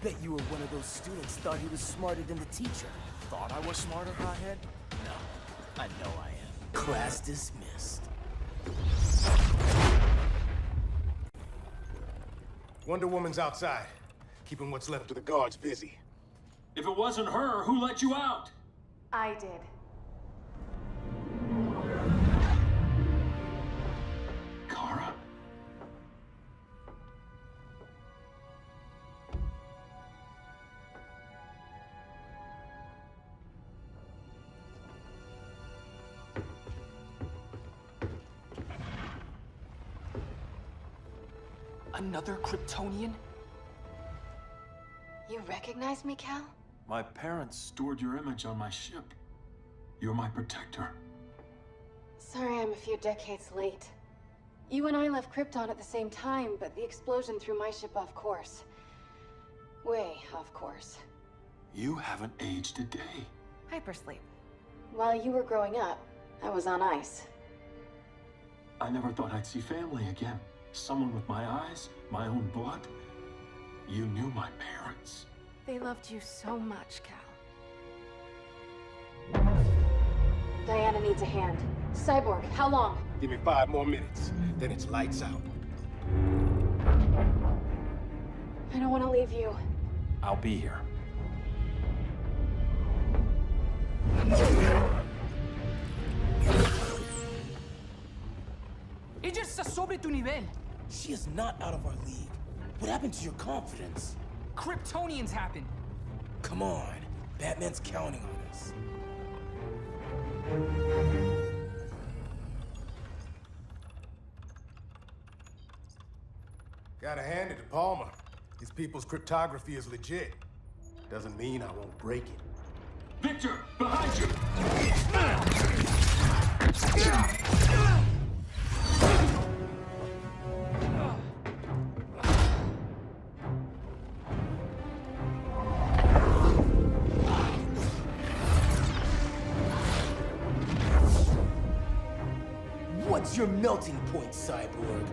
Bet you were one of those students thought he was smarter than the teacher. Thought I was smarter, hothead? No, I know I am. Class dismissed. Wonder Woman's outside, keeping what's left of the guards busy. If it wasn't her, who let you out? I did. Kara? Another Kryptonian? You recognize me, Cal? My parents stored your image on my ship. You're my protector. Sorry I'm a few decades late. You and I left Krypton at the same time, but the explosion threw my ship off course. Way off course. You haven't aged a day. Hypersleep. While you were growing up, I was on ice. I never thought I'd see family again. Someone with my eyes, my own blood. You knew my parents. They loved you so much, Cal. Diana needs a hand. Cyborg, how long? Give me 5 more minutes, then it's lights out. I don't want to leave you. I'll be here. Ella está sobre tu nivel. She is not out of our league. What happened to your confidence? Kryptonians happen. Come on. Batman's counting on us. Gotta hand it to Palmer. His people's cryptography is legit. Doesn't mean I won't break it. Victor, behind you! What's your melting point, Cyborg?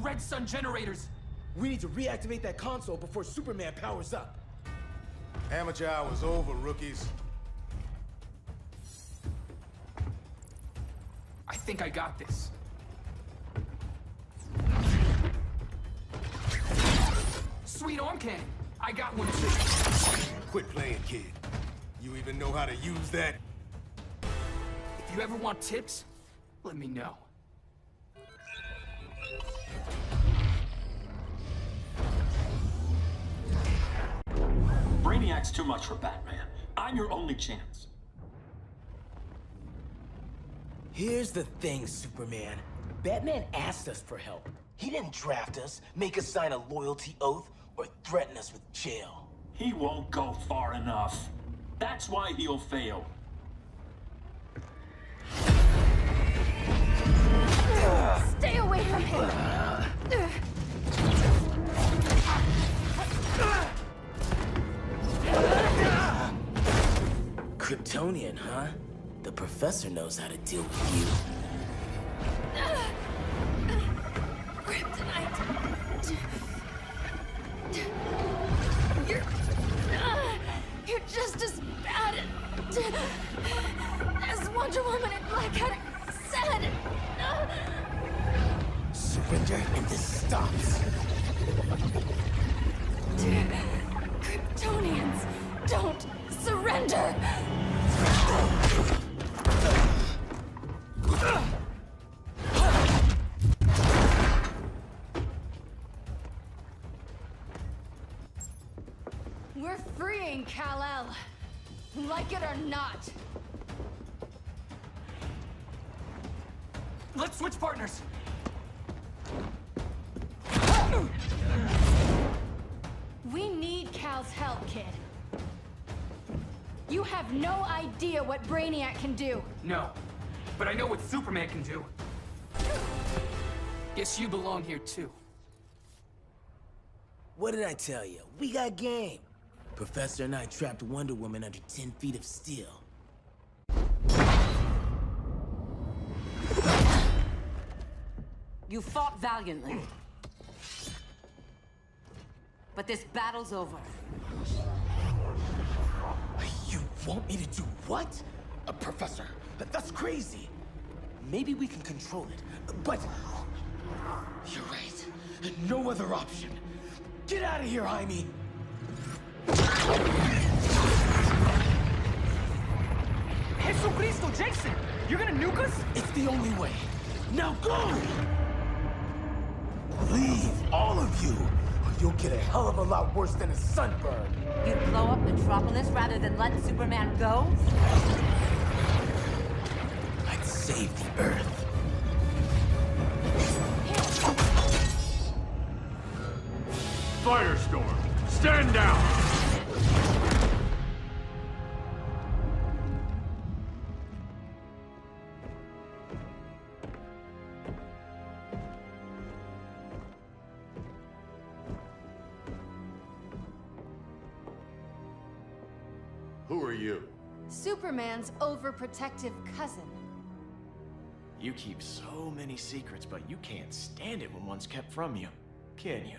Red Sun generators! We need to reactivate that console before Superman powers up. Amateur hour's over, rookies. I think I got this. Sweet arm cannon! I got one too. Quit playing, kid. You even know how to use that? If you ever want tips, let me know. Brainiac's too much for Batman. I'm your only chance. Here's the thing, Superman. Batman asked us for help. He didn't draft us, make us sign a loyalty oath, or threaten us with jail. He won't go far enough. That's why he'll fail. Stay away from him! Kryptonian, huh? The professor knows how to deal with you. Kryptonite. You're just as bad as Wonder Woman and Black Cat said. Surrender and this stops. Kryptonians don't surrender. We're freeing Kal-El. Like it or not. Let's switch partners. We need Cal's help, kid. You have no idea what Brainiac can do. No, but I know what Superman can do. Guess you belong here too. What did I tell you? We got game. Professor and I trapped Wonder Woman under 10 feet of steel. You fought valiantly. But this battle's over. You want me to do what? Professor, that's crazy. Maybe we can control it, but... You're right. No other option. Get out of here, Jaime! Jesucristo, Jason! You're gonna nuke us? It's the only way. Now go! Leave, all of you, or you'll get a hell of a lot worse than a sunburn. You'd blow up Metropolis rather than let Superman go? I'd save the Earth. Firestorm, stand down! Who are you? Superman's overprotective cousin. You keep so many secrets, but you can't stand it when one's kept from you, can you?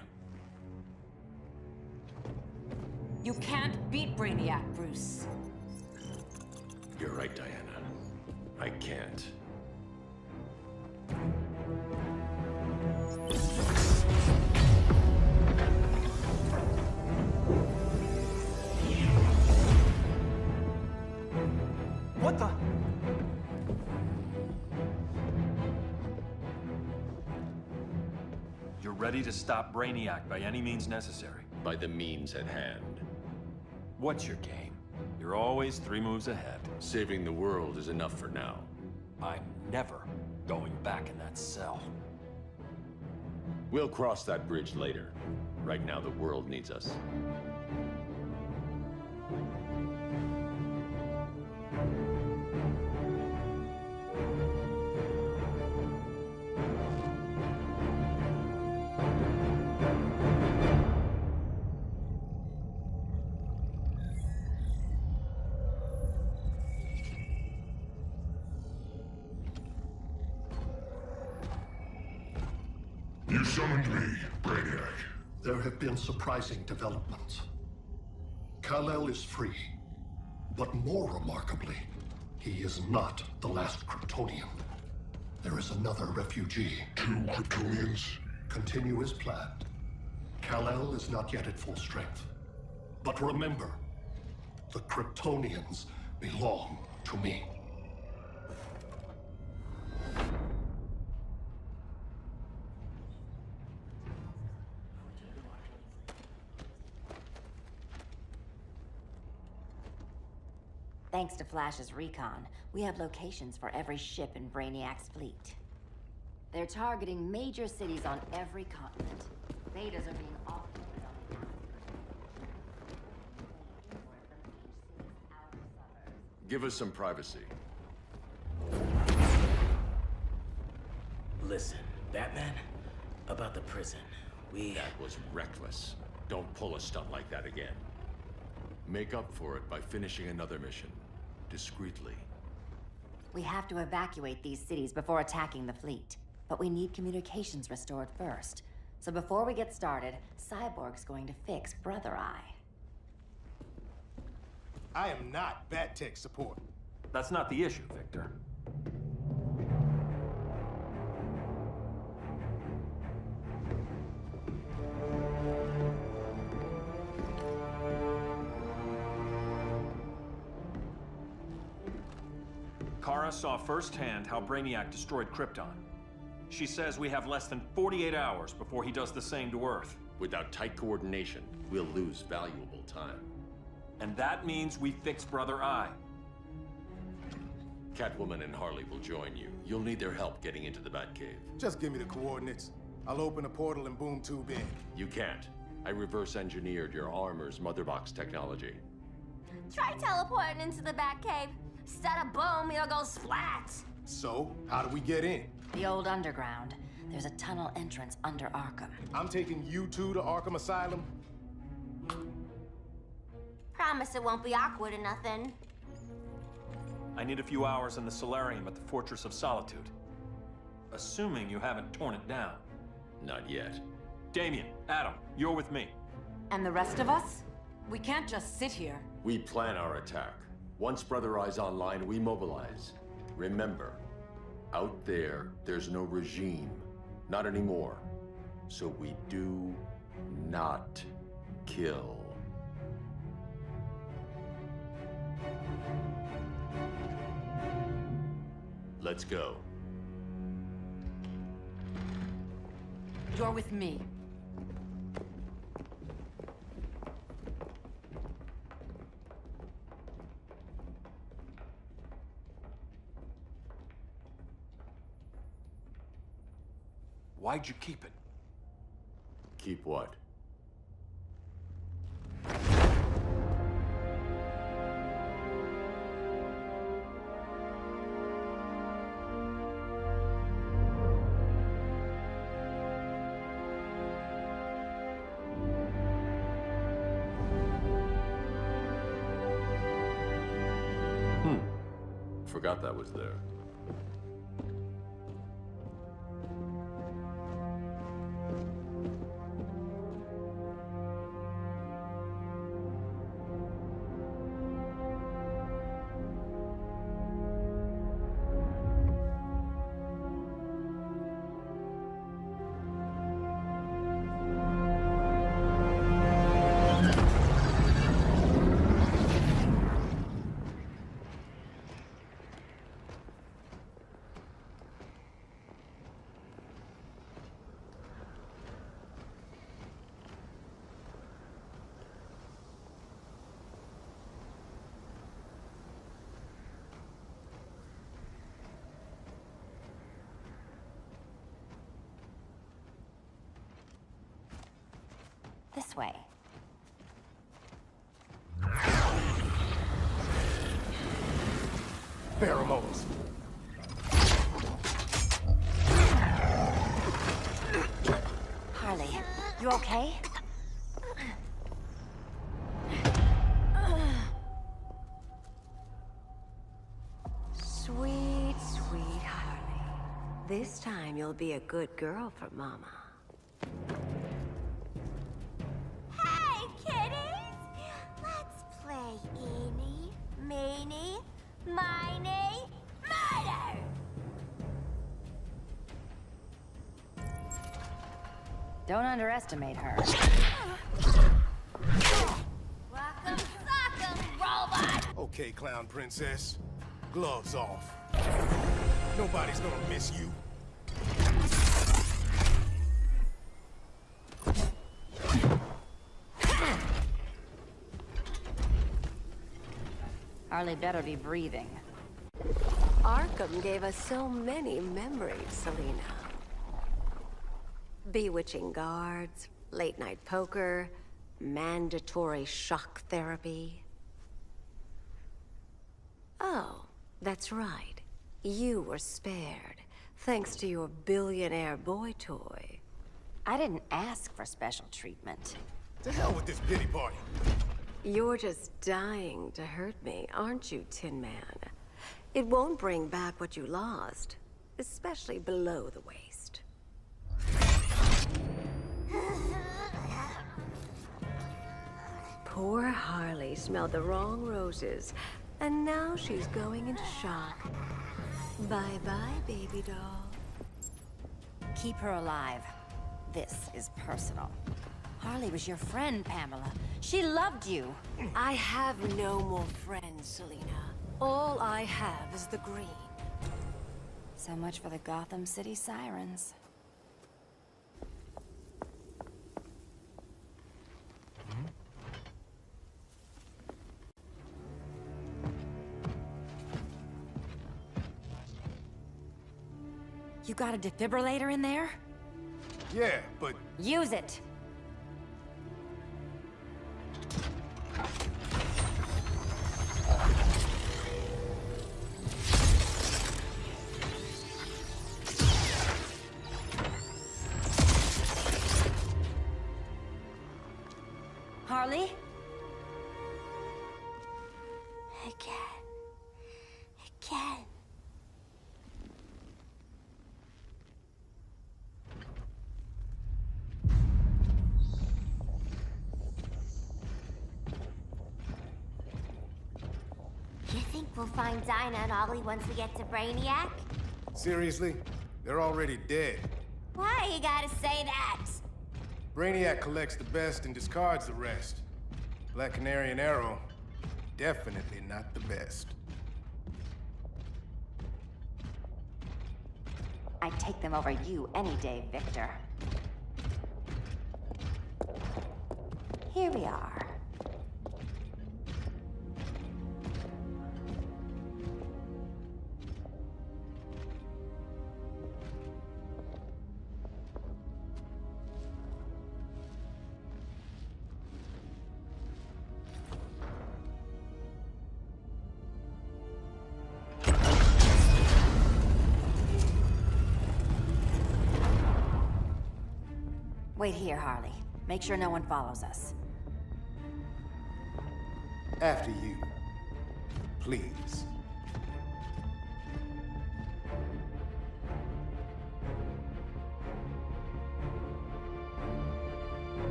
You can't beat Brainiac, Bruce. You're right, Diana. I can't. What the? You're ready to stop Brainiac by any means necessary. By the means at hand. What's your game? You're always 3 moves ahead. Saving the world is enough for now. I'm never going back in that cell. We'll cross that bridge later. Right now, the world needs us. You summoned me, Brainiac. There have been surprising developments. Kal-El is free, but more remarkably, he is not the last Kryptonian. There is another refugee. 2 Kryptonians? Continue as planned. Kal-El is not yet at full strength. But remember, the Kryptonians belong to me. Thanks to Flash's recon, we have locations for every ship in Brainiac's fleet. They're targeting major cities on every continent. Betas are being offloaded on the Give us some privacy. Listen, Batman, about the prison, That was reckless. Don't pull a stunt like that again. Make up for it by finishing another mission. Discreetly. We have to evacuate these cities before attacking the fleet. But we need communications restored first. So before we get started, Cyborg's going to fix Brother Eye. I am not Bat-Tech support. That's not the issue, Victor. Kara saw firsthand how Brainiac destroyed Krypton. She says we have less than 48 hours before he does the same to Earth. Without tight coordination, we'll lose valuable time. And that means we fix Brother Eye. Catwoman and Harley will join you. You'll need their help getting into the Batcave. Just give me the coordinates. I'll open a portal and boom tube in. You can't. I reverse engineered your armor's motherbox technology. Try teleporting into the Batcave. Instead of boom, it'll go splat. So, how do we get in? The old underground. There's a tunnel entrance under Arkham. I'm taking you two to Arkham Asylum. Promise it won't be awkward or nothing. I need a few hours in the solarium at the Fortress of Solitude. Assuming you haven't torn it down. Not yet. Damien, Adam, you're with me. And the rest of us? We can't just sit here. We plan our attack. Once Brother Eye's online, we mobilize. Remember, out there, there's no regime. Not anymore. So we do not kill. Let's go. You're with me. Why'd you keep it? Keep what? Forgot that was there. This way. Pheromones. Harley, you okay? Sweet, sweet Harley. This time you'll be a good girl for Mama. Hey, kiddies! Let's play Eeny, Meeny, Miny, Murder! Don't underestimate her. Rock'em sock'em, robot! Okay, Clown Princess. Gloves off. Nobody's gonna miss you. Harley better be breathing. Arkham gave us so many memories, Selina. Bewitching guards, late-night poker, mandatory shock therapy. Oh, that's right. You were spared, thanks to your billionaire boy toy. I didn't ask for special treatment. To hell with this pity party. You're just dying to hurt me, aren't you, Tin Man? It won't bring back what you lost, especially below the waist. Poor Harley smelled the wrong roses, and now she's going into shock. Bye-bye, baby doll. Keep her alive. This is personal. Harley was your friend, Pamela. She loved you. I have no more friends, Selina. All I have is the green. So much for the Gotham City Sirens. You got a defibrillator in there? Yeah, but... Use it! Harley? Again. Again. You think we'll find Dinah and Ollie once we get to Brainiac? Seriously? They're already dead. Why you gotta say that? Brainiac collects the best and discards the rest. Black Canary and Arrow, definitely not the best. I'd take them over you any day, Victor. Here we are. Wait here, Harley. Make sure no one follows us. After you. Please.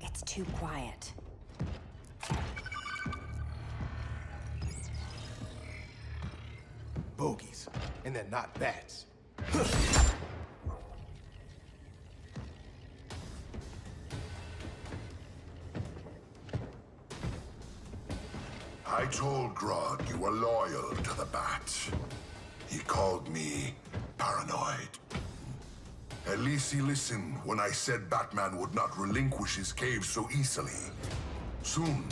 It's too quiet. Bogies. And they're not bats. I told Grodd you were loyal to the Bat. He called me paranoid. At least he listened when I said Batman would not relinquish his cave so easily. Soon,